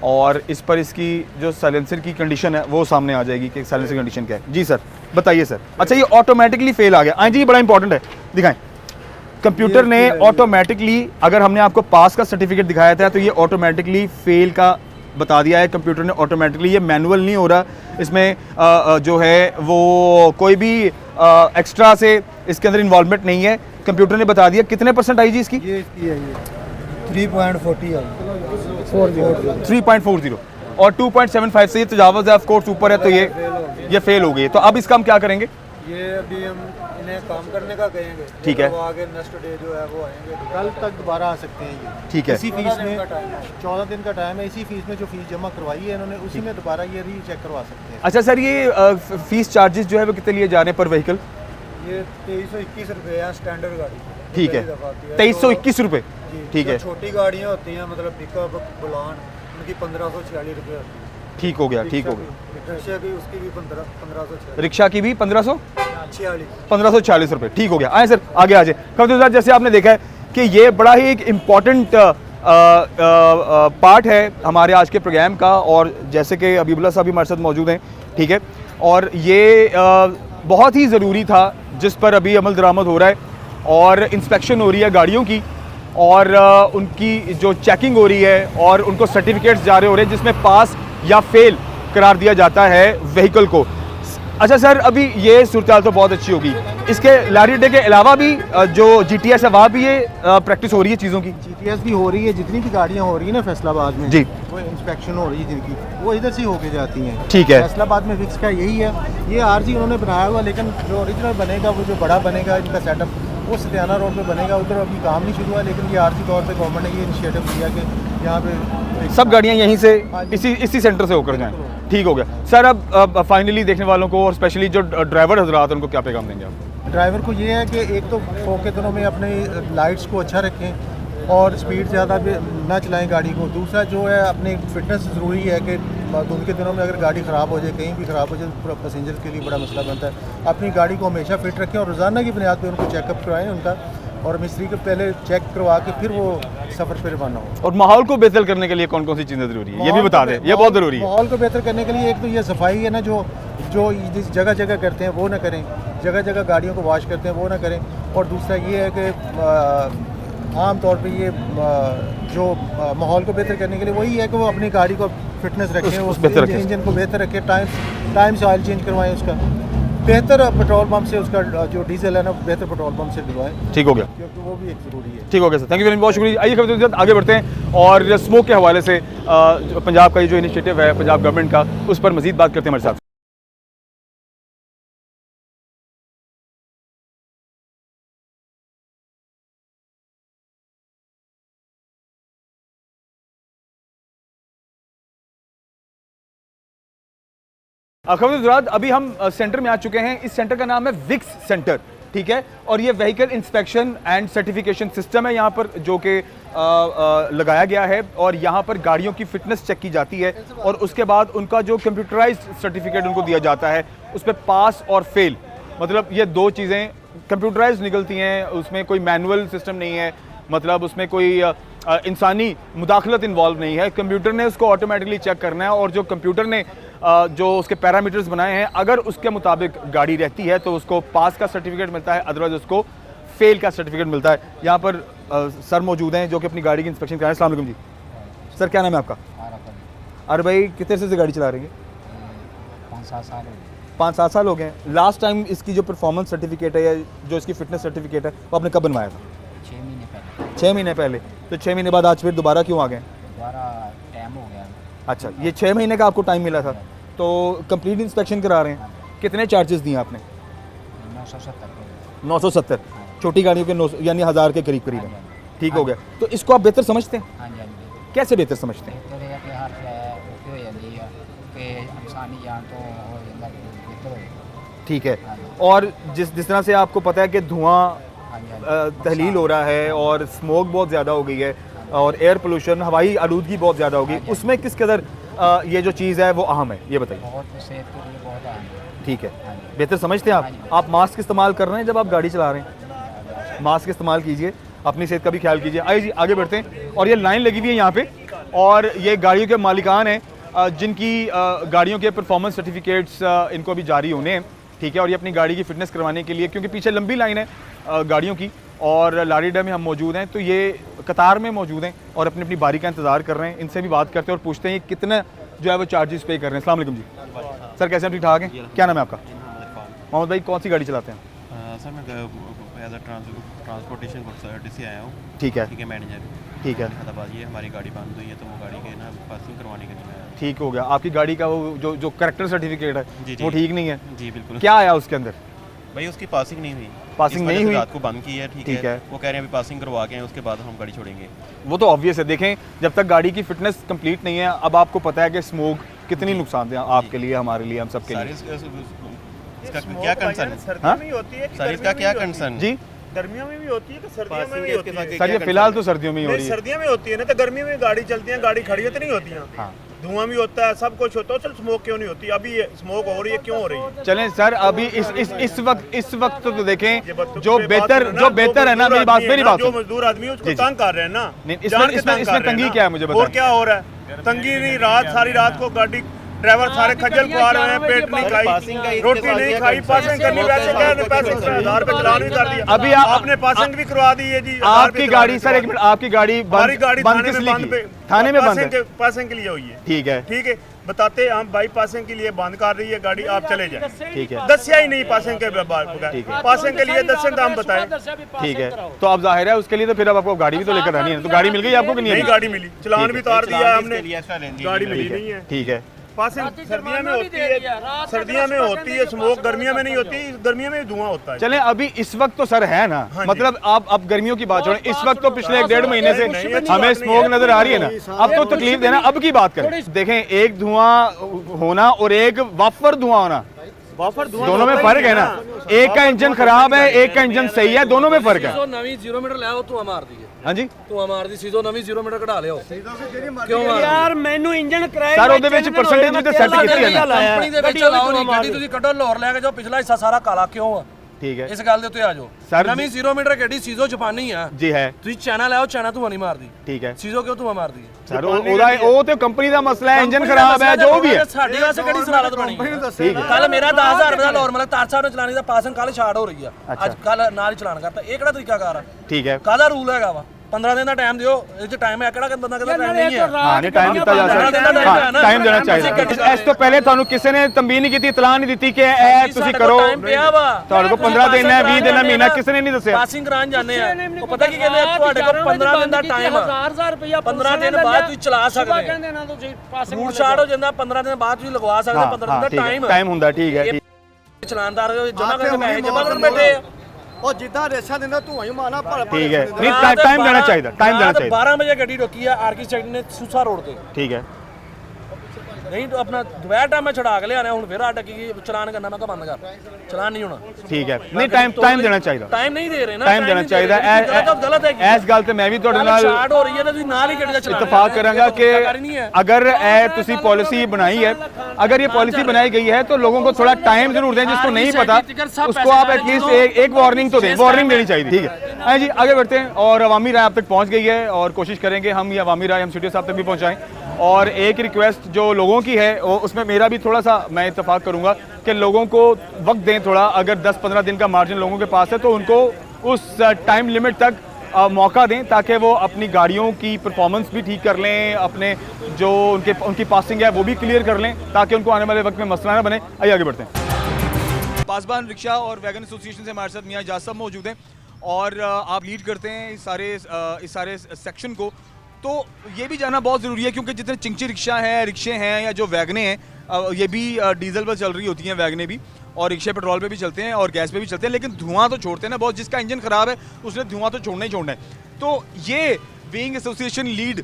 और इस पर इसकी जो साइलेंसर की कंडीशन है वो सामने आ जाएगी कि साइलेंसर की कंडीशन क्या है। जी सर बताइए सर। अच्छा, ये ऑटोमेटिकली फेल आ गया। हाँ जी, ये बड़ा इंपॉर्टेंट है, दिखाएं। कंप्यूटर ने ऑटोमेटिकली, अगर हमने आपको पास का सर्टिफिकेट दिखाया था तो ये ऑटोमेटिकली फेल का बता दिया है कंप्यूटर ने ऑटोमेटिकली। ये मैनुअल नहीं हो रहा, इसमें जो है वो कोई भी एक्स्ट्रा से इसके अंदर इन्वॉल्वमेंट नहीं है। कंप्यूटर ने बता दिया। कितने परसेंट आई जी इसकी? ये 3.40 आई 3.40 और 2.75 से ये तजावज़ है, ऑफ कोर्स ऊपर है, तो ये फेल हो गई। तो अब इसका हम क्या करेंगे? ये अभी हम इन्हें काम करने का कहेंगे। ठीक है, वो आगे नेक्स्ट डे जो है वो आएंगे, कल तक दोबारा आ सकते हैं ये। ठीक है। इसी फीस में 14 दिन का टाइम है। इसी फीस में जो फीस जमा करवाई है इन्होंने, उसी में दोबारा ये रीचेक करवा सकते हैं। अच्छा सर, ये फीस चार्जेस जो है वो कितने लिए जा रहे हैं पर व्हीकल? ये 2321 रुपये है स्टैंडर्ड गाड़ी। ठीक है, 2321 रुपये। ठीक है। छोटी गाड़ियाँ होती हैं, मतलब पिकअप, बुलान, उनकी 1546 रुपये। ठीक हो गया, ठीक हो गया। रिक्शा की उसकी भी 1546। रिक्शा की भी 1546 रुपये। ठीक हो गया। आए सर, आगे आ जाए। खबरदार, जैसे आपने देखा है कि ये बड़ा ही एक इम्पॉर्टेंट पार्ट है हमारे आज के प्रोग्राम का, और जैसे कि अबीबुल्लाह साहब भी हमारे साथ मौजूद हैं, ठीक है, और ये बहुत ही ज़रूरी था जिस पर अभी अमल दरामद हो रहा है और इंस्पेक्शन हो रही है गाड़ियों की, और उनकी जो चेकिंग हो रही है और उनको सर्टिफिकेट्स जारी हो रहे हैं जिसमें पास या फेल करार दिया जाता है व्हीकल को। अच्छा सर, अभी ये सूरत तो बहुत अच्छी होगी, इसके लारी डे के अलावा भी जो GTS है वहाँ भी ये प्रैक्टिस हो रही है चीज़ों की? GTS भी हो रही है, जितनी भी गाड़ियाँ हो रही है ना फैसलाबाद में जी, वो इंस्पेक्शन हो रही है जिनकी, वो इधर से होके जाती हैं। ठीक है। फैसलाबाद में फिक्स का यही है, ये आरजी उन्होंने बनाया हुआ, लेकिन जो ओरिजिनल बनेगा वो जो बड़ा बनेगा इनका सेटअप वो सतियाना रोड पे बनेगा, उधर अभी काम नहीं शुरू हुआ, लेकिन ये आरजी तौर पे गवर्नमेंट ने ये इनिशिएटिव लिया कि यहाँ पे सब गाड़ियाँ यहीं से इसी सेंटर से होकर जाएं। ठीक हो गया सर। अब फाइनली देखने वालों को और स्पेशली जो ड्राइवर हजरात उनको क्या पैगाम देंगे आप? ड्राइवर को ये है कि एक तो शो के दिनों में अपने लाइट्स को अच्छा रखें और स्पीड ज़्यादा ना चलाएं गाड़ी को। दूसरा जो है अपनी फिटनेस ज़रूरी है कि धुंध के दिनों में अगर गाड़ी ख़राब हो जाए, कहीं भी ख़राब हो जाए, पूरा पैसेंजर के लिए बड़ा मसला बनता है। अपनी गाड़ी को हमेशा फिट रखें और रोज़ाना की बुनियाद पर उनको चेकअप करवाएं उनका, और मिस्त्री को पहले चेक करवा के फिर वो सफ़र पर रवाना हो। और माहौल को बेहतर करने के लिए कौन कौन सी चीज़ें ज़रूरी है ये भी बता दें, ये बहुत ज़रूरी है। माहौल को बेहतर करने के लिए एक तो ये सफाई है ना, जो जिस जगह जगह करते हैं वो ना करें, जगह जगह गाड़ियों को वॉश करते हैं वो ना करें। और दूसरा ये है कि आम तौर पे ये जो माहौल को बेहतर करने के लिए वही है कि वो अपनी गाड़ी को फिटनेस रखें, उस इंजन को बेहतर रखें, टाइम से ऑयल चेंज करवाएं, उसका बेहतर पेट्रोल पंप से उसका जो डीजल है ना बेहतर पेट्रोल पंप से डलवाएं। ठीक हो गया, क्योंकि वो भी एक ज़रूरी है। ठीक हो गया sir, thank you very much, बहुत शुक्रिया। आइए खबर आगे बढ़ते हैं और स्मोक के हवाले से पंजाब का ये जो इनिशिएटिव है पंजाब गवर्नमेंट का, उस पर मजीद बात करते हैं हमारे साथ। खबरदार, अभी हम सेंटर में आ चुके हैं। इस सेंटर का नाम है विक्स सेंटर, ठीक है, और ये vehicle inspection and certification system है यहाँ पर जो कि लगाया गया है, और यहाँ पर गाड़ियों की फिटनेस चेक की जाती है और उसके बाद उनका जो कंप्यूटराइज्ड सर्टिफिकेट उनको दिया जाता है उस पर पास और फेल, मतलब ये दो चीज़ें कंप्यूटराइज्ड निकलती हैं, उसमें कोई मैनुअल सिस्टम नहीं है, मतलब उसमें कोई इंसानी मुदाखलत इन्वॉल्व नहीं है। कंप्यूटर ने उसको ऑटोमेटिकली चेक करना है और जो कंप्यूटर ने जो उसके पैरामीटर्स बनाए हैं अगर उसके मुताबिक गाड़ी रहती है तो उसको पास का सर्टिफिकेट मिलता है, अदरवाइज उसको फेल का सर्टिफिकेट मिलता है। यहाँ पर सर मौजूद हैं जो कि अपनी गाड़ी की इंस्पेक्शन कर रहे हैं। अस्सलाम वालेकुम जी। सर क्या नाम है आपका? अरे भाई कितने से गाड़ी चला रही है? 5-7 साल हो गए। 5-7 साल हो गए। लास्ट टाइम इसकी जो परफॉर्मेंस सर्टिफिकेट है या जो इसकी फिटनेस सर्टिफिकेट है वो आपने कब बनवाया था? 6 महीने पहले। 6 महीने पहले। तो 6 महीने बाद आज फिर दोबारा क्यों आ गए? दोबारा टाइम हो गया। अच्छा, ये 6 महीने का आपको टाइम मिला था तो कंप्लीट इंस्पेक्शन करा रहे हैं। कितने चार्जेस दिए आपने? 970। 970। छोटी गाड़ियों के 900 यानी 1000 के करीब करीब है। ठीक हो गया। तो इसको आप बेहतर समझते हैं? हाँ जी, हाँ जी। कैसे बेहतर समझते हैं? बेहतर है कि हर ओके हो जाती है कि इंसानी जान तो हो जाता बेहतर हो जाता। ठीक है। और जिस तरह से आपको पता है कि धुआं हाँ जी, हाँ जी। तहलील हो रहा है और स्मोक बहुत ज़्यादा हो गई है और एयर पोल्यूशन, हवाई आलूदगी बहुत ज़्यादा होगी, उसमें किस कदर ये जो चीज़ है वो अहम है, ये बताइए। बहुत सेहत के लिए बहुत अहम है। ठीक है, हाँ जी। बेहतर समझते हैं आप मास्क इस्तेमाल कर रहे हैं जब आप गाड़ी चला रहे हैं? मास्क इस्तेमाल कीजिए, अपनी सेहत का भी ख्याल कीजिए। आइए जी आगे बढ़ते हैं। और ये लाइन लगी हुई है यहाँ पे और ये गाड़ियों के मालिकान हैं जिनकी गाड़ियों के परफॉर्मेंस सर्टिफिकेट्स इनको अभी जारी होने हैं, ठीक है, और ये अपनी गाड़ी की फिटनेस करवाने के लिए, क्योंकि पीछे लंबी लाइन है गाड़ियों की और लारी डैम में हम मौजूद हैं, तो ये कतार में मौजूद हैं और अपनी अपनी बारी का इंतज़ार कर रहे हैं। इनसे भी बात करते हैं और पूछते हैं कितना जो है वो चार्जेस पे कर रहे हैं। अस्सलाम वालेकुम जी। सर कैसे हैं? ठीक ठाक हैं? क्या नाम है आपका? मोहम्मद भाई, कौन सी गाड़ी चलाते हैं? सर मैं एज अ ट्रांसपोर्टेशन अथॉरिटी से आया हूँ। ठीक है, ठीक है, मैनेजर। ठीक है, हैदराबाद ये हमारी गाड़ी बंद हुई है तो वो गाड़ी के ना पासिंग करवाने के लिए आया। ठीक हो गया। आपकी गाड़ी का वो जो करेक्टर सर्टिफिकेट है जी, वो ठीक नहीं है? जी बिल्कुल। क्या आया उसके अंदर? भाई उसकी पासिंग नहीं हुई। पासिंग इस वजह नहीं से हुई? रात को बंद की है। ठीक है। है। वो कह रहे हैं अभी पासिंग करवा के हैं उसके बाद हम गाड़ी छोड़ेंगे। वो तो ऑब्वियस है। देखें, जब तक गाड़ी की फिटनेस कंप्लीट नहीं है, अब आपको पता है कि स्मोक कितनी नुकसानदेह आपके लिए, हमारे लिए, हम सबके लिए। इसका क्या कंसर्न है? सर्दियों में ही होती है कि सर इसका क्या कंसर्न? जी गर्मियों में भी होती है कि सर्दियों में भी होती है? सर ये फिलहाल तो सर्दियों में ही हो नहीं, रही है। सर्दियों में होती है ना, तो गर्मियों में गाड़ी चलती है, गाड़ी खड़ी होती नहीं होती है। हाँ, धुआं भी होता है, सब कुछ होता है, चल स्मोक क्यों नहीं होती? अभी ये स्मोक हो रही है, क्यों हो रही है? चलें सर, अभी इस वक्त तो ये देखें बात तो जो पे बात बेहतर करो ना, जो बेहतर है ना, मेरी बात जो सुनो। मजदूर आदमी है उसको जी, जी। तंग कर रहे हैं ना। नहीं, जान के इसमें तंग कर रहे हैं तंगी ना। क्या है मुझे और बताएं। क्या हो रहा है? तंगी नहीं, रात सारी रात को गाड़ी ड्राइवर सारे खज्जल खुआ रहे हैं, पेट नहीं खाई, रोटी नहीं खाई, पासिंग करनी, वैसे क्या है, पैसे 1000 रुपए चलान भी कर दिया। अभी आपने पासिंग भी करवा दी है जी। आपकी गाड़ी सर, एक मिनट, आपकी गाड़ी हमारी गाड़ी बंद थाने किस में लिए बंद की? पे थाने में बंद है। पासिंग के लिए हुई है। ठीक है, ठीक है, बताते हम भाई पासिंग के लिए बंद कर रही है गाड़ी, आप चले जाए। ठीक है, दसिया ही नहीं पासिंग के ठीक है। पासिंग के लिए दसें तो हम बताएं। ठीक है। तो अब जाहिर है उसके लिए तो फिर अब आपको गाड़ी भी तो लेकर आनी है, तो गाड़ी मिल गई आपको कि नहीं नहीं अभी? गाड़ी मिली, चलान भी उतार दिया है हमने, हमने गाड़ी मिली ठीक नहीं है, है। ठीक है। पासिंग सर्दियों में होती है, सर्दियों में होती है स्मोक, गर्मियों में नहीं होती, गर्मियों में धुआं होता है। चलें, अभी इस वक्त तो सर है ना, हाँ जी। मतलब आप अब गर्मियों की बात छोड़ें, इस वक्त तो पिछले 1-1.5 महीने से नहीं, अच्छी हमें बात स्मोक नहीं है। नजर आ रही है ना, अब तो तकलीफ देना अब की बात करें। देखें, एक धुआं होना और एक वाफर धुआं होना, वाफर धुआं दोनों में होता ही फर्क है ना। है एक का इंजन खराब है, एक का इंजन सही है, दोनों में फर्क है। नवी 0 मीटर ले आओ, तू मार दी है। हाँ जी ਤੂੰ ਮਾਰ ਦੀ ਸੀਜ਼ੋ ਨਵੀਂ 0 ਮੀਟਰ ਕਢਾ ਲਿਓ ਕਿਉਂ ਮਾਰ ਯਾਰ ਮੈਨੂੰ ਇੰਜਨ ਕਿਰਾਏ ਸਰ ਉਹਦੇ ਵਿੱਚ ਪਰਸੈਂਟੇਜ ਵੀ ਤਾਂ ਸੈੱਟ ਕੀਤੀ ਹੈ ਨਾ। ਕੰਪਨੀ ਦੇ ਵਿੱਚ ਲਾਓ ਨਹੀਂ ਗੱਡੀ, ਤੁਸੀਂ ਕੱਢੋ ਲਾਹੌਰ ਲੈ ਕੇ ਜਾਓ, ਪਿਛਲਾ ਹਿੱਸਾ ਸਾਰਾ ਕਾਲਾ ਕਿਉਂ ਆ? ठीक है ਇਸ ਗੱਲ ਦੇ ਉੱਤੇ ਆ ਜਾਓ। ਸਰ ਨਵੀਂ 0 ਮੀਟਰ ਗੱਡੀ ਸੀਜ਼ੋ ਜਾਪਾਨੀ ਆ, जी है, ਤੁਸੀਂ ਚਾਈਨਾ ਲੈ ਆਓ, ਚਾਈਨਾ ਧੂਆਂ ਨਹੀਂ ਮਾਰਦੀ, ठीक है ਸੀਜ਼ੋ ਕਿਉਂ ਧੂਆਂ ਮਾਰਦੀ ਹੈ? सर ਉਹ ਤੇ ਕੰਪਨੀ ਦਾ ਮਸਲਾ ਹੈ, ਇੰਜਨ ਖਰਾਬ ਹੈ, ਜੋ ਵੀ ਹੈ। ਸਾਡੇ ਵਾਸਤੇ ਕਿਹੜੀ ਸਲਾਲਤ ਬਣੀ ਠੀਕ ਹੈ। ਕੱਲ ਮੇਰਾ 10000 ਰੁਪਏ ਦਾ ਲਾਹੌਰ ਮਤਲਬ ਤਾਰ ਸਾਹਿਬ ਨੇ ਚਲਾਣੀ ਦਾ ਪਾਸਿੰਗ ਕੱਲ ਛਾੜ ਹੋ ਰਹੀ ਆ, ਅੱਜ ਕੱਲ ਨਾਲ ਹੀ ਚਲਾਨ ਕਰਤਾ। ਇਹ ਕਿਹੜਾ ਤਰੀਕਾ ਕਾਰ ਆ? ठीक है, ਕਾਹਦਾ ਰੂਲ ਹੈਗਾ ਵਾ? 15 ਦਿਨ ਦਾ ਟਾਈਮ ਦਿਓ, ਇਹ ਚ ਟਾਈਮ ਹੈ ਕਿਹੜਾ ਕਿ ਬੰਦਾ ਕਹਿੰਦਾ ਟਾਈਮ ਨਹੀਂ ਹੈ। हाँ नहीं टाइम दिता जा सकता, हाँ टाइम देना चाहिए। इस तो पहले ਤੁਹਾਨੂੰ ਕਿਸੇ ਨੇ ਤੰਬੀਹ ਨਹੀਂ ਕੀਤੀ, ਇਤਲਾਹ ਨਹੀਂ ਦਿੱਤੀ ਕਿ ਇਹ ਤੁਸੀਂ ਕਰੋ। ਟਾਈਮ ਪਿਆ ਵਾ, ਤੁਹਾਡੇ ਕੋਲ 15 ਦਿਨ ਹੈ, 20 ਦਿਨ ਹੈ, ਮਹੀਨਾ, ਕਿਸੇ ਨੇ ਨਹੀਂ ਦੱਸਿਆ। ਪਾਸਿੰਗ ਕਰਾਉਣ ਜਾਂਦੇ ਆ, ਉਹ ਪਤਾ ਕੀ ਕਹਿੰਦੇ ਆ, ਤੁਹਾਡੇ ਕੋਲ 15 ਦਿਨ ਦਾ ਟਾਈਮ ਆ, 15 ਦਿਨ ਬਾਅਦ ਤੁਸੀਂ ਚਲਾ ਸਕਦੇ ਆ। ਰੂਟ ਸ਼ਾਰਟ ਹੋ ਜਾਂਦਾ, 15 ਦਿਨ ਬਾਅਦ ਤੁਸੀਂ ਲਗਵਾ ਸਕਦੇ ਆ, 15 ਦਿਨ ਦਾ ਟਾਈਮ ਟਾਈਮ ਹੁੰਦਾ, ਠੀਕ ਹੈ। ਚਲਾਨਦਾਰ ਜਮਾ ਕਰਕੇ ਪੈਸੇ ਜਮਾ ਕਰਨ ਬੈਠੇ ਆ। ਉਹ ਜਿੱਦਾਂ ਰੇਸਾਂ ਦਿੰਦਾ ਧੂਆਂ ਹੀ ਮਾਰਨਾ ਭੜ ठीक है, नहीं टाइम देना चाहिए, टाइम देना चाहिए। 12 ਵਜੇ ਗੱਡੀ ਰੋਕੀ ਆ ਆਰਕੀਟੈਕਟ ਨੇ ਸੂਸਾ ਰੋਡ ਤੇ। ठीक है, ਨਹੀਂ ਤਾਂ ਆਪਣਾ ਦੁਪਹਿਰ ਟਾਈਮ ਮੈਂ ਛਡਾ ਕੇ ਲਿਆਣਾ, ਹੁਣ ਫਿਰ ਆ ਟੱਕੀ ਚਲਾਨ ਕਰਨਾ, ਮੈਂ ਕਿਹਾ ਬੰਦ ਕਰ, ਚਲਾਨ ਨਹੀਂ ਹੋਣਾ। ठीक है, नहीं टाइम देना चाहिए, ਟਾਈਮ ਨਹੀਂ ਦੇ ਰਹੇ ਨਾ, टाइम देना चाहिए। ਗਲਤ ਹੈ ਇਸ ਗੱਲ ਤੇ ਮੈਂ ਵੀ ਤੁਹਾਡੇ ਨਾਲ ਸ਼ਾਰਟ ਹੋ ਰਹੀ ਹੈ ਤਾਂ ਤੁਸੀਂ ਨਾਲ ਹੀ ਗੱਡੀ ਦਾ ਚਲਾਨ इतफाक करूंगा कि अगर तुसी पॉलिसी बनाई है, अगर ये पॉलिसी बनाई गई है तो लोगों को थोड़ा टाइम जरूर दें, जिसको नहीं पता उसको आप एटलीस्ट एक वार्निंग तो दें, वार्निंग देनी चाहिए। ठीक है, हाँ जी, आगे बढ़ते हैं। और अवामी राय आप तक पहुंच गई है और कोशिश करेंगे हम ये अवामी राय हम सीटीओ साहब तक भी पहुंचाएं। और एक रिक्वेस्ट जो लोगों की है उसमें मेरा भी थोड़ा सा मैं इतफाक करूंगा कि लोगों को वक्त दें थोड़ा। अगर 10-15 दिन का मार्जिन लोगों के पास है तो उनको उस टाइम लिमिट तक मौका दें ताकि वो अपनी गाड़ियों की परफॉर्मेंस भी ठीक कर लें, अपने जो उनकी पासिंग है वो भी क्लियर कर लें, ताकि उनको आने वाले वक्त में मसला ना बने। आइए आगे बढ़ते हैं। पासबान रिक्शा और वैगन एसोसिएशन से हमारे साथ मियां इजाज साहब मौजूद हैं और आप लीड करते हैं इस सारे सेक्शन को। तो ये भी जानना बहुत ज़रूरी है क्योंकि जितने चिंची रिक्शा हैं, रिक्शे हैं या जो वैगने हैं, ये भी डीजल पर चल रही होती हैं वैगने भी, और रिक्शे पेट्रोल पे भी चलते हैं और गैस पे भी चलते हैं, लेकिन धुआं तो छोड़ते हैं ना बहुत। जिसका इंजन ख़राब है उसने धुआं तो छोड़ना ही छोड़ना है। तो ये बीइंग एसोसिएशन लीड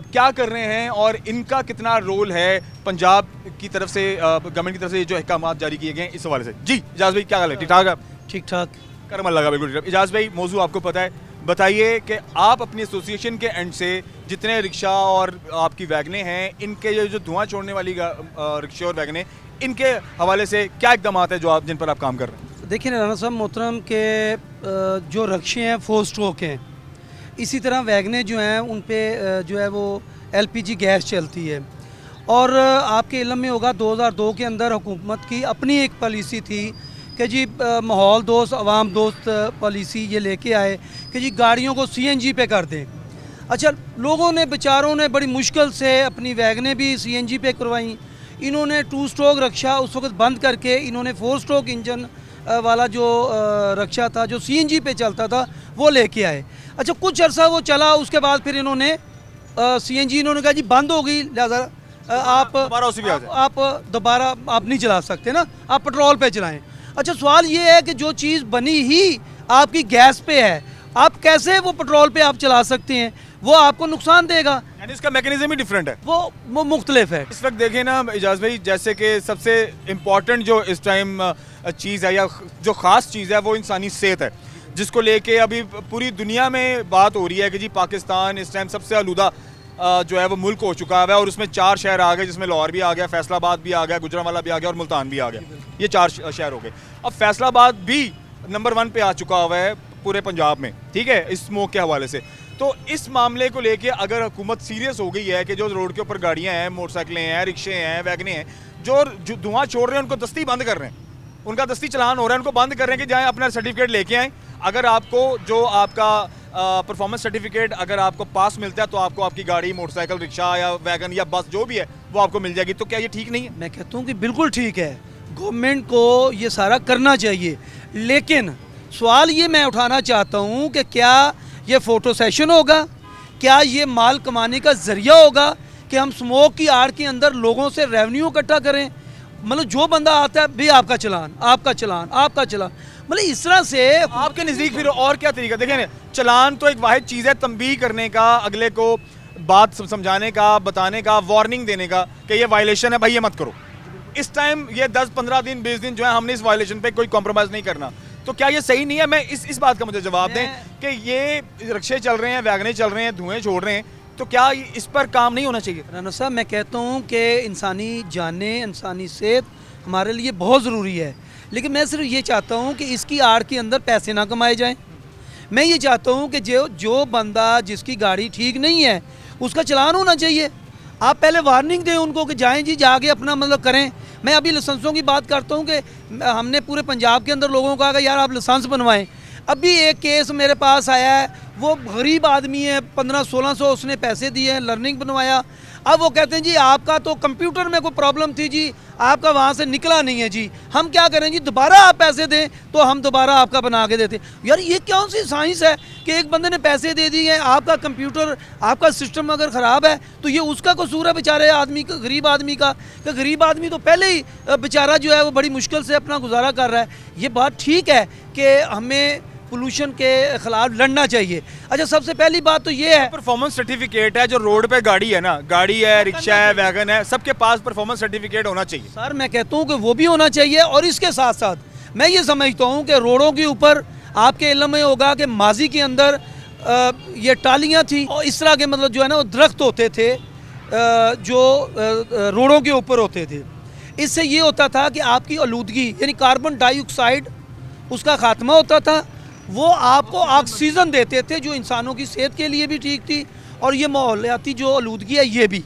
क्या कर रहे हैं और इनका कितना रोल है पंजाब की तरफ से, गवर्नमेंट की तरफ से जो अहकाम जारी किए गए हैं इस हवाले से? जी इजाज़ भाई, क्या हाल है? ठीक ठाक है? ठीक ठाक करम लगा बिल्कुल ठीक। इजाज़ भाई, मौजू आपको पता है, बताइए कि आप अपनी एसोसिएशन के एंड से जितने रिक्शा और आपकी वैगने हैं, इनके जो धुआं छोड़ने वाली रिक्शे और वैगने, इनके हवाले से क्या इकदाम है जो जिन पर आप काम कर रहे हैं? देखिए राना साहब मोहतरम के जो रिक्शे हैं 4 स्ट्रोक हैं, इसी तरह वैगने जो हैं उन पे जो है वो LPG गैस चलती है। और आपके इल्म में होगा 2002 के अंदर हुकूमत की अपनी एक पॉलिसी थी कि जी माहौल दोस्त आवाम दोस्त पॉलिसी ये लेके आए कि जी गाड़ियों को CNG पे कर दें। अच्छा, लोगों ने बेचारों ने बड़ी मुश्किल से अपनी वैगनें भी CNG पे करवाई। इन्होंने 2 स्ट्रोक रिक्शा उस वक्त बंद करके इन्होंने 4 स्ट्रोक इंजन वाला जो रिक्शा था जो CNG पे चलता था वो लेके आए। अच्छा, कुछ अर्सा वो चला, उसके बाद फिर इन्होंने CNG इन्होंने कहा जी बंद हो गई, लिहाजा आप दोबारा आप नहीं चला सकते ना, आप पेट्रोल पे चलाएं। अच्छा, सवाल ये है कि जो चीज़ बनी ही आपकी गैस पे है, आप कैसे वो पेट्रोल पे आप चला सकते हैं? वो आपको नुकसान देगा, यानी इसका मैकेनिज्म ही डिफरेंट है, वो मुख्तलिफ है। इस वक्त देखें ना इजाज़ भाई, जैसे कि सबसे इम्पॉर्टेंट जो इस टाइम चीज़ है या जो ख़ास चीज़ है वो इंसानी सेहत है, जिसको लेके अभी पूरी दुनिया में बात हो रही है कि जी पाकिस्तान इस टाइम सबसे आलूदा जो है वो मुल्क हो चुका है और उसमें 4 शहर आ गए, जिसमें लाहौर भी आ गया, फैसलाबाद भी आ गया, गुजरांवाला भी आ गया और मुल्तान भी आ गया। ये 4 शहर हो गए। अब फैसलाबाद भी नंबर 1 पे आ चुका हुआ है पूरे पंजाब में, ठीक है, इस स्मोक के हवाले से। तो इस मामले को लेके अगर हुकूमत सीरियस हो गई है कि जो रोड के ऊपर गाड़ियाँ हैं, मोटरसाइकिलें हैं, रिक्शे हैं, वैगने हैं, जो धुआं छोड़ रहे हैं उनको दस्ती बंद कर रहे हैं, उनका दस्ती चलान हो रहा है, उनको बंद कर रहे हैं कि जाएँ अपना सर्टिफिकेट लेके आएँ। अगर आपको जो आपका परफॉर्मेंस सर्टिफिकेट अगर आपको पास मिलता है तो आपको आपकी गाड़ी, मोटरसाइकिल, रिक्शा या वैगन या बस जो भी है वो आपको मिल जाएगी। तो क्या ये ठीक नहीं है? मैं कहता हूँ कि बिल्कुल ठीक है, गवर्नमेंट को ये सारा करना चाहिए, लेकिन सवाल ये मैं उठाना चाहता हूँ कि क्या ये फ़ोटो सेशन होगा, क्या ये माल कमाने का ज़रिया होगा कि हम स्मोक की आड़ के अंदर लोगों से रेवेन्यू इकट्ठा करें? मतलब जो बंदा आता है भाई आपका चलान, आपका चलान, आपका चलान, मतलब इस तरह से आपके नज़दीक फिर और क्या तरीका? देखें ना, चलान तो एक वाहिद चीज़ है, तंबीह करने का, अगले को बात समझाने का, बताने का, वार्निंग देने का कि ये वायलेशन है भाई, ये मत करो। इस टाइम ये 10-15 दिन 20 दिन जो है हमने इस वायलेशन पे कोई कॉम्प्रोमाइज़ नहीं करना। तो क्या ये सही नहीं है? मैं इस बात का मुझे जवाब दें कि ये रिक्शे चल रहे हैं, वैगने चल रहे हैं, धुएँ छोड़ रहे हैं, तो क्या इस पर काम नहीं होना चाहिए? राना साहब, मैं कहता हूँ कि इंसानी जानें, इंसानी सेहत हमारे लिए बहुत ज़रूरी है, लेकिन मैं सिर्फ ये चाहता हूँ कि इसकी आड़ के अंदर पैसे ना कमाए जाएं। मैं ये चाहता हूँ कि जो बंदा जिसकी गाड़ी ठीक नहीं है उसका चलान होना चाहिए। आप पहले वार्निंग दें उनको कि जाएं जी, जाके अपना मतलब करें। मैं अभी लाइसेंसों की बात करता हूँ कि हमने पूरे पंजाब के अंदर लोगों को कहा कि यार आप लाइसेंस बनवाएं। अभी एक केस मेरे पास आया है, वो गरीब आदमी है, 1500-1600 उसने पैसे दिए हैं, लर्निंग बनवाया। अब वो कहते हैं जी आपका तो कंप्यूटर में कोई प्रॉब्लम थी जी, आपका वहाँ से निकला नहीं है जी, हम क्या करें जी, दोबारा आप पैसे दें तो हम दोबारा आपका बना के देते। यार ये कौन सी साइंस है कि एक बंदे ने पैसे दे दिए हैं, आपका कंप्यूटर, आपका सिस्टम अगर ख़राब है तो ये उसका कसूर है बेचारे आदमी का, गरीब आदमी का? कि गरीब आदमी तो पहले ही बेचारा जो है वो बड़ी मुश्किल से अपना गुजारा कर रहा है। ये बात ठीक है कि हमें पोल्यूशन के खिलाफ लड़ना चाहिए। अच्छा, सबसे पहली बात तो ये है, परफॉर्मेंस सर्टिफिकेट है, जो रोड पे गाड़ी है ना, गाड़ी है, रिक्शा है, वैगन है, सबके पास परफॉर्मेंस सर्टिफिकेट होना चाहिए। सर मैं कहता हूँ कि वो भी होना चाहिए, और इसके साथ साथ मैं ये समझता हूँ कि रोडों के ऊपर आपके इल्म में होगा कि माजी के अंदर ये टालियाँ थी और इस तरह के मतलब जो है ना वो दरख्त होते थे जो रोडों के ऊपर होते थे। इससे ये होता था कि आपकी आलूदगी यानी कार्बन डाइऑक्साइड उसका खात्मा होता था, वो आपको ऑक्सीजन देते थे जो इंसानों की सेहत के लिए भी ठीक थी, और ये माहौलियाती जो आलूदगी है ये भी।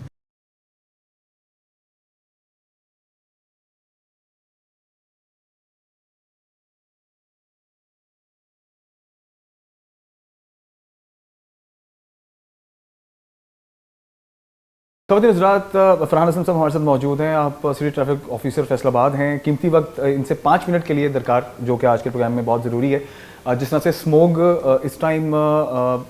खवातीन हज़रात, फरहान हसन साहब हमारे साथ मौजूद हैं। आप सिटी ट्रैफिक ऑफिसर फैसलाबाद हैं। कीमती वक्त इनसे 5 मिनट के लिए दरकार, जो कि आज के प्रोग्राम में बहुत ज़रूरी है। जिस तरह से स्मोग इस टाइम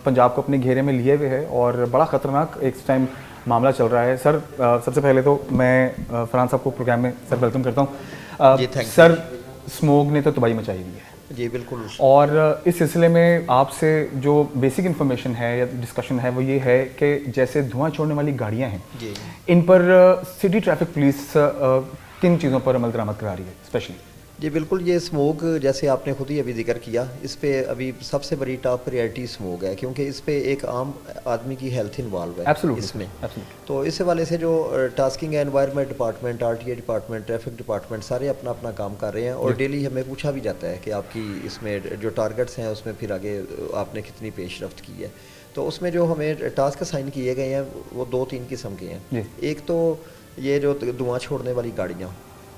पंजाब को अपने घेरे में लिए हुए है और बड़ा ख़तरनाक इस टाइम मामला चल रहा है। सर, सबसे पहले तो मैं फरहान साहब को प्रोग्राम में सर वेलकम करता हूँ। सर, स्मोग ने तो तबाही मचाई हुई है जी, बिल्कुल। और इस सिलसिले में आपसे जो बेसिक इन्फॉर्मेशन है या डिस्कशन है वो ये है कि जैसे धुआं छोड़ने वाली गाड़ियाँ हैं जी, इन पर सिटी ट्रैफिक पुलिस किन चीज़ों पर अमल दरामद करा रही है स्पेशली? जी बिल्कुल, ये स्मोक जैसे आपने खुद ही अभी जिक्र किया, इस पे अभी सबसे बड़ी टॉप प्रायोरिटी स्मोक है, क्योंकि इस पे एक आम आदमी की हेल्थ इन्वॉल्व है इसमें। तो इस हवाले से जो टास्किंग है, environment department, RTA department, traffic department, सारे अपना अपना काम कर रहे हैं। और डेली हमें पूछा भी जाता है कि आपकी इसमें जो टारगेट्स हैं उसमें फिर आगे आपने कितनी पेशरफ्त की है। तो उसमें जो हमें टास्क असाइन किए गए हैं वो 2-3 किस्म के हैं। एक तो ये जो धुआं छोड़ने वाली गाड़ियाँ,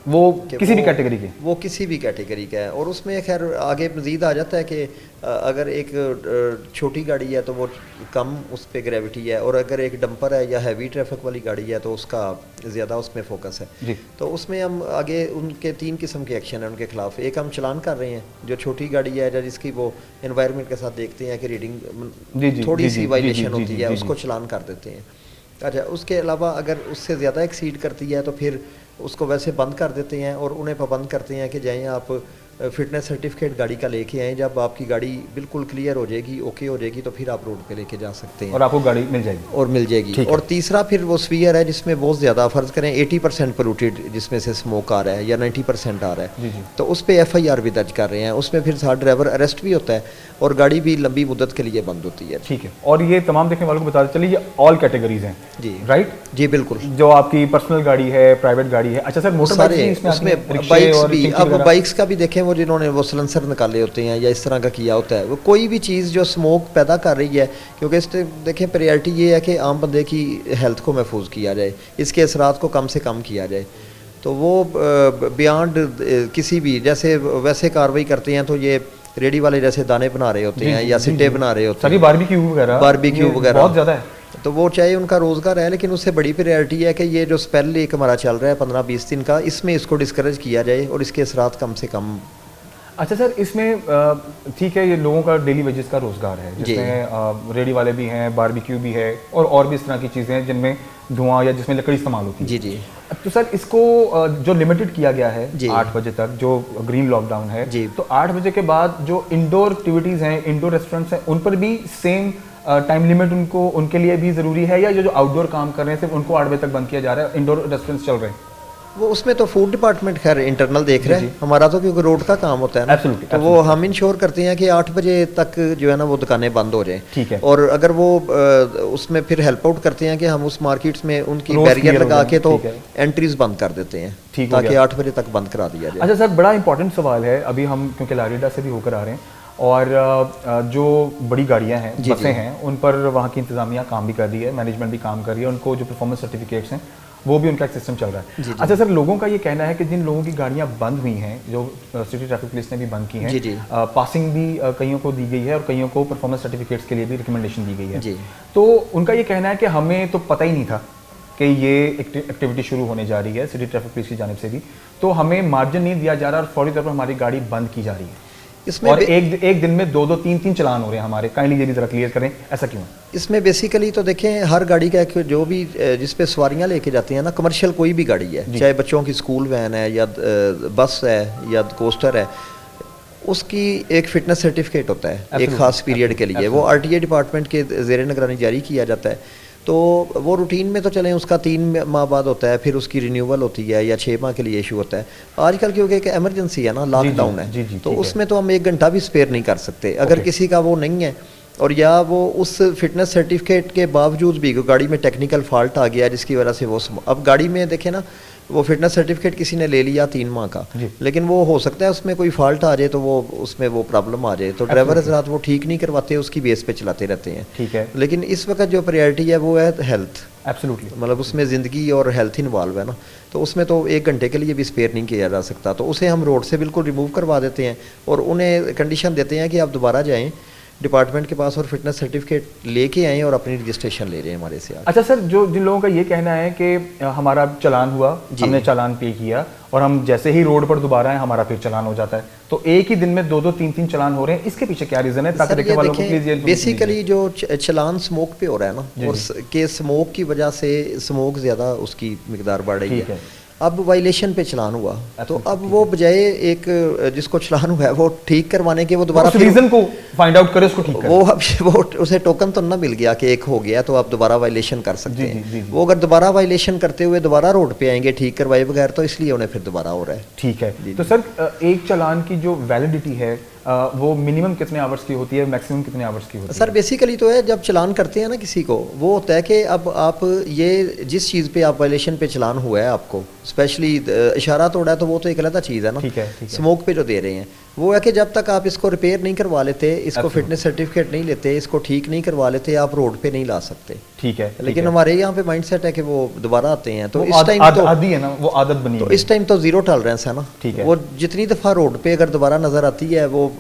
वो किसी भी कैटेगरी के, वो किसी भी कैटेगरी का है। और उसमें खैर आगे मज़ीद आ जाता है कि अगर एक छोटी गाड़ी है तो वो कम उस पर ग्रेविटी है, और अगर एक डंपर है या हैवी ट्रैफिक वाली गाड़ी है तो उसका ज़्यादा उसमें फोकस है जी। तो उसमें हम आगे उनके 3 किस्म के एक्शन हैं उनके खिलाफ। एक हम चलान कर रहे हैं जो छोटी गाड़ी है या जिसकी वो एनवायरनमेंट के साथ देखते हैं कि रीडिंग थोड़ी सी वायलेशन होती है, उसको चलान कर देते हैं। अच्छा, उसके अलावा अगर उससे ज़्यादा एक्सीड करती है तो फिर उसको वैसे बंद कर देते हैं और उन्हें पाबंद करते हैं कि जाएँ आप फिटनेस सर्टिफिकेट गाड़ी का लेके आएँ। जब आपकी गाड़ी बिल्कुल क्लियर हो जाएगी, ओके हो जाएगी, तो फिर आप रोड पे लेके जा सकते हैं और आपको गाड़ी मिल जाएगी। और मिल जाएगी। और तीसरा फिर वो स्फीयर है जिसमें बहुत ज़्यादा फ़र्ज़ करें 80% पोल्यूटेड जिसमें से स्मोक आ रहा है या 90% आ रहा है, तो उस पर FIR भी दर्ज कर रहे हैं। उसमें फिर साथ ड्राइवर अरेस्ट भी होता है और गाड़ी भी लंबी मुद्दत के लिए बंद होती है। ठीक है, और ये तमाम देखने वालों को बता चलिए ये ऑल कैटेगरीज हैं जी, राइट? जी बिल्कुल, जो आपकी पर्सनल गाड़ी है, प्राइवेट गाड़ी है। अच्छा सर, मोटर सारे उसमें बाइक्स भी, अब बाइक्स का भी देखें, वो जिन्होंने वो सलेंसर निकाले होते हैं या इस तरह का किया होता है, वो कोई भी चीज़ जो स्मोक पैदा कर रही है, क्योंकि इस देखें प्रायोरिटी ये है कि आम बंदे की हेल्थ को महफूज किया जाए, इसके असरात को कम से कम किया जाए। तो वो बियॉन्ड किसी भी जैसे वैसे कार्रवाई करते हैं, तो ये रेडी वाले जैसे दाने बना रहे होते हैं या सिट्टे बना रहे होते हैं, बारबेक्यू वगैरह बहुत ज़्यादा है, तो वो चाहे उनका रोज़गार है, लेकिन उससे बड़ी प्रायोरिटी है कि ये जो स्पेल एक हमारा चल रहा है 15-20 दिन का, इसमें इसको डिस्करेज किया जाए और इसके असरात कम से कम। अच्छा सर, इसमें ठीक है, ये लोगों का डेली वेजेस का रोज़गार है, जिसमें रेडी वाले भी हैं, बारबेक्यू भी है और भी इस तरह की चीज़ें हैं जिनमें धुआं या जिसमें लकड़ी इस्तेमाल होती है। जी जी। तो सर इसको जो लिमिटेड किया गया है 8 बजे तक, जो ग्रीन लॉकडाउन है, तो 8 बजे के बाद जो इंडोर एक्टिविटीज़ हैं, इंडोर रेस्टोरेंट्स हैं, उन पर भी सेम टाइम लिमिट उनके लिए भी ज़रूरी है, या जो आउटडोर काम कर रहे हैं सिर्फ उनको 8 बजे तक बंद किया जा रहा है, इंडोर रेस्टोरेंट्स चल रहे हैं? वो उसमें तो फूड डिपार्टमेंट खैर इंटरनल देख रहे हैं, हमारा तो क्योंकि रोड का काम होता है ना, तो वो हम इंश्योर करते हैं कि 8 बजे तक जो है ना वो दुकानें बंद हो जाएं। ठीक है। और अगर वो उसमें फिर हेल्प आउट करते हैं कि हम उस मार्केट्स में उनकी बैरियर लगा के तो एंट्रीज बंद कर देते हैं, ताकि 8 बजे तक बंद करा दिया जाए। अच्छा सर, बड़ा इंपॉर्टेंट सवाल है, अभी हम क्योंकि लारीडा से भी होकर आ रहे हैं और जो बड़ी गाड़ियां हैं, बसें हैं, उन पर वहाँ की इंतजामिया काम भी कर रही है, मैनेजमेंट भी काम कर रही है, उनको जो परफॉर्मेंस सर्टिफिकेट्स हैं वो भी उनका एक सिस्टम चल रहा है। अच्छा सर, लोगों का ये कहना है कि जिन लोगों की गाड़ियां बंद हुई हैं, जो सिटी ट्रैफिक पुलिस ने भी बंद की हैं, पासिंग भी कईयों को दी गई है और कईयों को परफॉर्मेंस सर्टिफिकेट्स के लिए भी रिकमेंडेशन दी गई है, तो उनका ये कहना है कि हमें तो पता ही नहीं था कि ये एक्टिविटी शुरू होने जा रही है सिटी ट्रैफिक पुलिस की जानिब से भी, तो हमें मार्जिन नहीं दिया जा रहा और फौरी तौर पर हमारी गाड़ी बंद की जा रही है। इसमें और एक दिन में 2-2, 3-3 चलान हो रहे हैं हमारे, काइंडली ये भी जरा क्लियर करें, ऐसा क्यों है? इसमें बेसिकली तो देखें, हर गाड़ी का एक जो भी जिस पे सवारियां लेके जाती हैं ना, कमर्शियल कोई भी गाड़ी है, चाहे बच्चों की स्कूल वैन है या बस है या कोस्टर है, उसकी एक फिटनेस सर्टिफिकेट होता है एक ख़ास पीरियड के लिए, वो RTA डिपार्टमेंट के ज़ेर निगरानी जारी किया जाता है। तो वो रूटीन में तो चलें उसका 3 माह बाद होता है, फिर उसकी रिन्यूअल होती है या 6 माह के लिए इशू होता है। आजकल क्योंकि एक एमरजेंसी है ना, लॉकडाउन है, तो उसमें तो हम 1 घंटा भी स्पेयर नहीं कर सकते। अगर किसी का वो नहीं है और या वो उस फिटनेस सर्टिफिकेट के बावजूद भी गाड़ी में टेक्निकल फॉल्ट आ गया जिसकी वजह से वो, अब गाड़ी में देखें ना, वो फिटनेस सर्टिफिकेट किसी ने ले लिया 3 माह का, लेकिन वो हो सकता है उसमें कोई फॉल्ट आ जाए, तो वो उसमें वो प्रॉब्लम आ जाए, तो ड्राइवर हज़रात वो ठीक नहीं करवाते, उसकी बेस पे चलाते रहते हैं। ठीक है। लेकिन इस वक्त जो प्रायोरिटी है वो है हेल्थ, एब्सोल्युटली, मतलब उसमें ज़िंदगी और हेल्थ इन्वॉल्व है ना, तो उसमें तो 1 घंटे के लिए भी स्पेयर नहीं किया जा सकता, तो उसे हम रोड से बिल्कुल रिमूव करवा देते हैं और उन्हें कंडीशन देते हैं कि आप दोबारा जाएँ डिपार्टमेंट के पास और फिटनेस सर्टिफिकेट लेके आएँ और अपनी रजिस्ट्रेशन ले जाएँ हमारे से। अच्छा सर, जो जिन लोगों का ये कहना है कि हमारा चालान हुआ, हमने चालान पे किया और हम जैसे ही रोड पर दोबारा आए हमारा फिर चालान हो जाता है, तो एक ही दिन में 2-2, 3-3 चालान हो रहे हैं, इसके पीछे क्या रीज़न है, ताकि देखने वालों को प्लीज ये बेसिकली जो चालान स्मोक पे हो रहा है ना, और के स्मोक की वजह से स्मोक ज़्यादा उसकी मिकदार बढ़ रही है, अब वायलेशन पे चलान हुआ, तो अब वो बजाय एक जिसको चलान हुआ है वो ठीक करवाने के, वो दोबारा रीजन को फाइंड आउट करे, उसको ठीक करे, वो उसे टोकन तो ना मिल गया कि एक हो गया तो आप दोबारा वायलेशन कर सकते हैं। वो अगर दोबारा वायलेशन करते हुए दोबारा रोड पे आएंगे ठीक करवाए बगैर, तो इसलिए उन्हें फिर दोबारा हो रहा है। ठीक है। तो सर एक चालान की जो वैलिडिटी है वो मिनिमम कितने आवर्स की होती है, मैक्सिमम कितने आवर्स की होती है? सर बेसिकली तो है, जब चलान करते हैं ना किसी को, वो होता है कि अब आप ये जिस चीज़ पे आप वायलेशन पे चलान हुआ है, आपको स्पेशली इशारा तोड़ा है, तो वो तो एक अलग चीज़ है ना। ठीक है। स्मोक पे जो दे रहे हैं वो है कि जब तक आप इसको रिपेयर नहीं करवा लेते, इसको फिटनेस सर्टिफिकेट नहीं लेते, इसको ठीक नहीं करवा लेते, आप रोड पे नहीं ला सकते। ठीक है। लेकिन हमारे यहाँ पे माइंडसेट है कि वो दोबारा आते हैं, तो इस टाइम तो आदि है ना, वो आदत बनी है, तो इस टाइम तो 0 टॉलरेंस है ना। ठीक है। वो जितनी दफ़ा रोड पे अगर दोबारा नज़र आती है, वो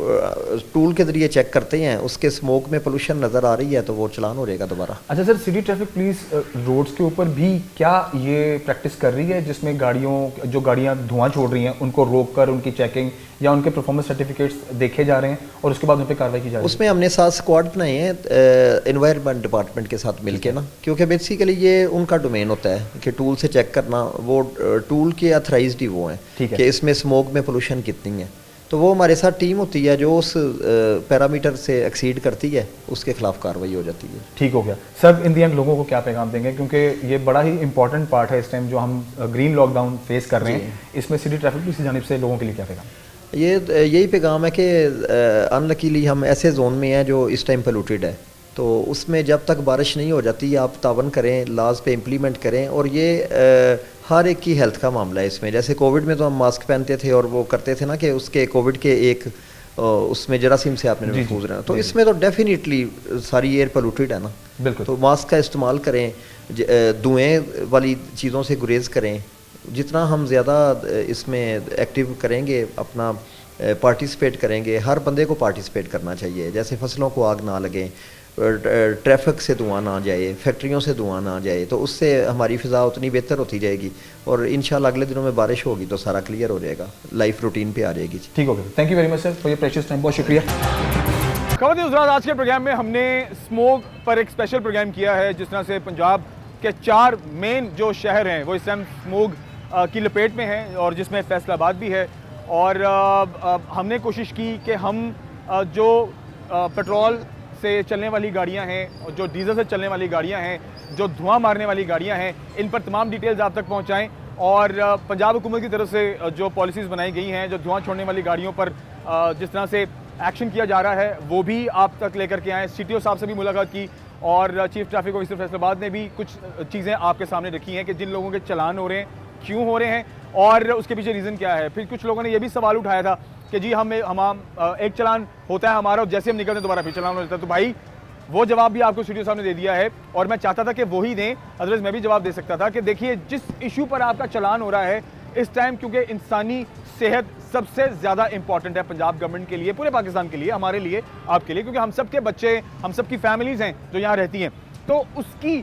टूल के जरिए चेक करते हैं, उसके स्मोक में पोल्यूशन नज़र आ रही है, तो वो चलान हो जाएगा दोबारा। अच्छा sir, city traffic police roads के ऊपर भी क्या ये प्रैक्टिस कर रही है जिसमें जो गाड़ियाँ धुआं छोड़ रही हैं उनको रोक कर उनकी चेकिंग या उनके परफॉर्मेंस सर्टिफिकेट्स देखे जा रहे हैं और उसके बाद उन पर कार्रवाई की जा रही है? उसमें हमने 7 स्क्वाड बनाए हैं एनवायरनमेंट डिपार्टमेंट के साथ मिलके ना, क्योंकि बेसिकली ये उनका डोमेन होता है कि टूल से चेक करना, वो टूल के ऑथराइज्ड ही वो हैं कि इसमें स्मोक में पोल्यूशन कितनी है, तो वो हमारे साथ टीम होती है जो उस पैरामीटर से एक्सीड करती है, उसके खिलाफ कार्रवाई हो जाती है। ठीक हो गया सर, इन दी एंड लोगों को क्या पैगाम देंगे, क्योंकि ये बड़ा ही इंपॉर्टेंट पार्ट है इस टाइम जो हम ग्रीन लॉकडाउन फेस कर रहे हैं, इसमें सिटी ट्रैफिक पुलिस की जानिब से लोगों के लिए क्या पैगाम? यही पैगाम है कि अनलकीली हम ऐसे जोन में हैं जो इस टाइम पोल्यूटेड है, तो उसमें जब तक बारिश नहीं हो जाती आप तावन करें, लाज पे इम्प्लीमेंट करें। और ये हर एक की हेल्थ का मामला है इसमें। जैसे कोविड में तो हम मास्क पहनते थे और वो करते थे ना कि उसके कोविड के एक उसमें जरासीम से आपने महफूज रहना, तो इसमें तो डेफिनेटली सारी एयर पोल्यूटेड है ना, बिल्कुल। तो मास्क का इस्तेमाल करें, धुएँ वाली चीज़ों से गुरेज करें। जितना हम ज़्यादा इसमें एक्टिव करेंगे, अपना पार्टिसिपेट करेंगे, हर बंदे को पार्टिसिपेट करना चाहिए। जैसे फसलों को आग ना लगे, ट्रैफिक से धुआं ना जाए, फैक्ट्रियों से धुआं ना जाए, तो उससे हमारी फ़िज़ा उतनी बेहतर होती जाएगी और इंशाल्लाह अगले दिनों में बारिश होगी तो सारा क्लियर हो जाएगा, लाइफ रूटीन पे आ जाएगी। ठीक हो गया, thank you very much sir for your precious time, बहुत शुक्रिया। खबरदार हज़रात, आज के प्रोग्राम में हमने स्मोक पर एक स्पेशल प्रोग्राम किया है। जिस तरह से पंजाब के 4 मेन जो शहर हैं वो इस टाइम स्मोक की लपेट में हैं और जिसमें फैसलाबाद भी है। और हमने कोशिश की कि हम जो पेट्रोल से चलने वाली गाड़ियां हैं, जो डीजल से चलने वाली गाड़ियां हैं, जो धुआं मारने वाली गाड़ियां हैं, इन पर तमाम डिटेल्स आप तक पहुंचाएं। और पंजाब हुकूमत की तरफ से जो पॉलिसीज़ बनाई गई हैं, जो धुआं छोड़ने वाली गाड़ियों पर जिस तरह से एक्शन किया जा रहा है, वो भी आप तक लेकर के आएँ। CTO साहब से भी मुलाकात की और चीफ ट्रैफिक ऑफिसर फैसलाबाद ने भी कुछ चीज़ें आपके सामने रखी हैं कि जिन लोगों के चलान हो रहे हैं क्यों हो रहे हैं और उसके पीछे रीज़न क्या है। फिर कुछ लोगों ने ये भी सवाल उठाया था कि जी हम एक चलान होता है हमारा और जैसे हम निकलते हैं दोबारा फिर चलान हो जाता है। तो भाई वो जवाब भी आपको स्टूडियो साहब ने दे दिया है और मैं चाहता था कि वो ही दें, अदरवाइज मैं भी जवाब दे सकता था कि देखिए जिस इशू पर आपका चलान हो रहा है इस टाइम, क्योंकि इंसानी सेहत सबसे ज़्यादा इंपॉर्टेंट है पंजाब गवर्नमेंट के लिए, पूरे पाकिस्तान के लिए, हमारे लिए, आपके लिए, क्योंकि हम सब के बच्चे, हम सब की फैमिलीज़ हैं जो यहाँ रहती हैं, तो उसकी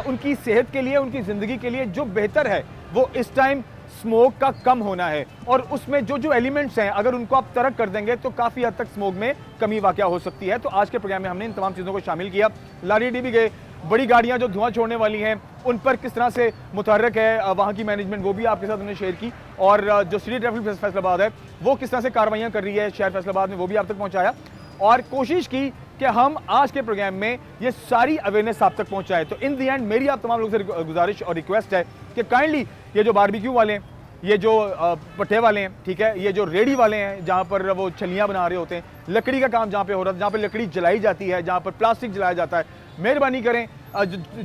उनकी सेहत के लिए, उनकी ज़िंदगी के लिए जो बेहतर है वो इस टाइम स्मोक का कम होना है। और उसमें जो जो एलिमेंट्स हैं अगर उनको आप तर्क कर देंगे तो काफ़ी हद तक स्मोक में कमी वाक़या हो सकती है। तो आज के प्रोग्राम में हमने इन तमाम चीज़ों को शामिल किया। लारीडी भी गए, बड़ी गाड़ियां जो धुआं छोड़ने वाली हैं उन पर किस तरह से मुतहर्रक है वहाँ की मैनेजमेंट, वो भी आपके साथ हमने शेयर की। और जो सिटी ट्रैफिक फैसलाबाद है वो किस तरह से कार्रवाइयाँ कर रही है शहर फैसलाबाद में, वो भी आप तक पहुँचाया और कोशिश की कि हम आज के प्रोग्राम में ये सारी अवेयरनेस आप तक पहुँचाए। तो इन दी एंड मेरी आप तमाम लोगों से गुजारिश और रिक्वेस्ट है कि काइंडली ये जो बारबेक्यू वाले हैं, ये जो पट्टे वाले हैं, ठीक है, ये जो रेडी वाले हैं जहाँ पर वो छलियाँ बना रहे होते हैं, लकड़ी का काम जहाँ पे हो रहा है, जहाँ पे लकड़ी जलाई जाती है, जहाँ पर प्लास्टिक जलाया जाता है, मेहरबानी करें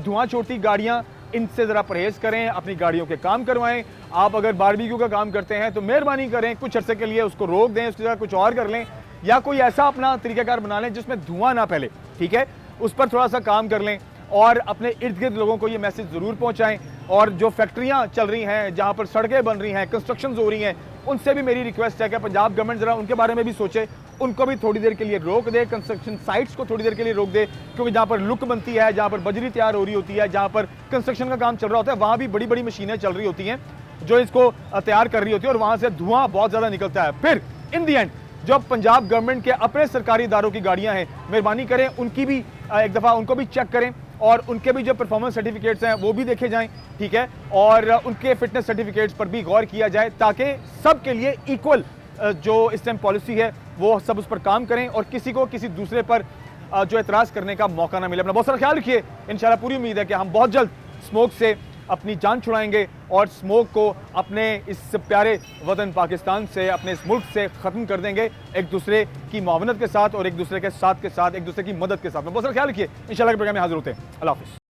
धुआं छोड़ती गाड़ियाँ इनसे ज़रा परहेज़ करें, अपनी गाड़ियों के काम करवाएं। आप अगर बारबेक्यू का काम करते हैं तो मेहरबानी करें कुछ अर्से के लिए उसको रोक दें, उसकी जगह कुछ और कर लें या कोई ऐसा अपना तरीक़ाकार बना लें जिसमें धुआं ना फैले, ठीक है, उस पर थोड़ा सा काम कर लें और अपने इर्द गिर्द लोगों को ये मैसेज ज़रूर पहुंचाएं। और जो फैक्ट्रियां चल रही हैं, जहां पर सड़कें बन रही हैं, कंस्ट्रक्शंस हो रही हैं, उनसे भी मेरी रिक्वेस्ट है कि पंजाब गवर्नमेंट ज़रा उनके बारे में भी सोचे, उनको भी थोड़ी देर के लिए रोक दे, कंस्ट्रक्शन साइट्स को थोड़ी देर के लिए रोक दे, क्योंकि जहाँ पर लुक बनती है, जहाँ पर बजरी तैयार हो रही होती है, जहाँ पर कंस्ट्रक्शन का काम चल रहा होता है, वहाँ भी बड़ी बड़ी मशीनें चल रही होती हैं जो इसको तैयार कर रही होती है और वहाँ से धुआं बहुत ज़्यादा निकलता है। फिर इन दी एंड जो पंजाब गवर्नमेंट के अपने सरकारी इदारों की गाड़ियां हैं, मेहरबानी करें उनकी भी एक दफ़ा उनको भी चेक करें और उनके भी जो परफॉर्मेंस सर्टिफिकेट्स हैं वो भी देखे जाएं, ठीक है, और उनके फिटनेस सर्टिफिकेट्स पर भी गौर किया जाए ताकि सब के लिए इक्वल जो इस टाइम पॉलिसी है वो सब उस पर काम करें और किसी को किसी दूसरे पर जो एतराज़ करने का मौका ना मिले। अपना बहुत सारा ख्याल रखिए। इंशाल्लाह पूरी उम्मीद है कि हम बहुत जल्द स्मोक से अपनी जान छुड़ाएंगे और स्मोक को अपने इस प्यारे वतन पाकिस्तान से, अपने इस मुल्क से ख़त्म कर देंगे, एक दूसरे की मुआवनत के साथ और एक दूसरे के साथ एक दूसरे की मदद के साथ। बहुत सारा ख्याल रखिए। इंशाल्लाह के प्रोग्राम में हाजिर होते हैं। अल्लाह हाफ़िज़।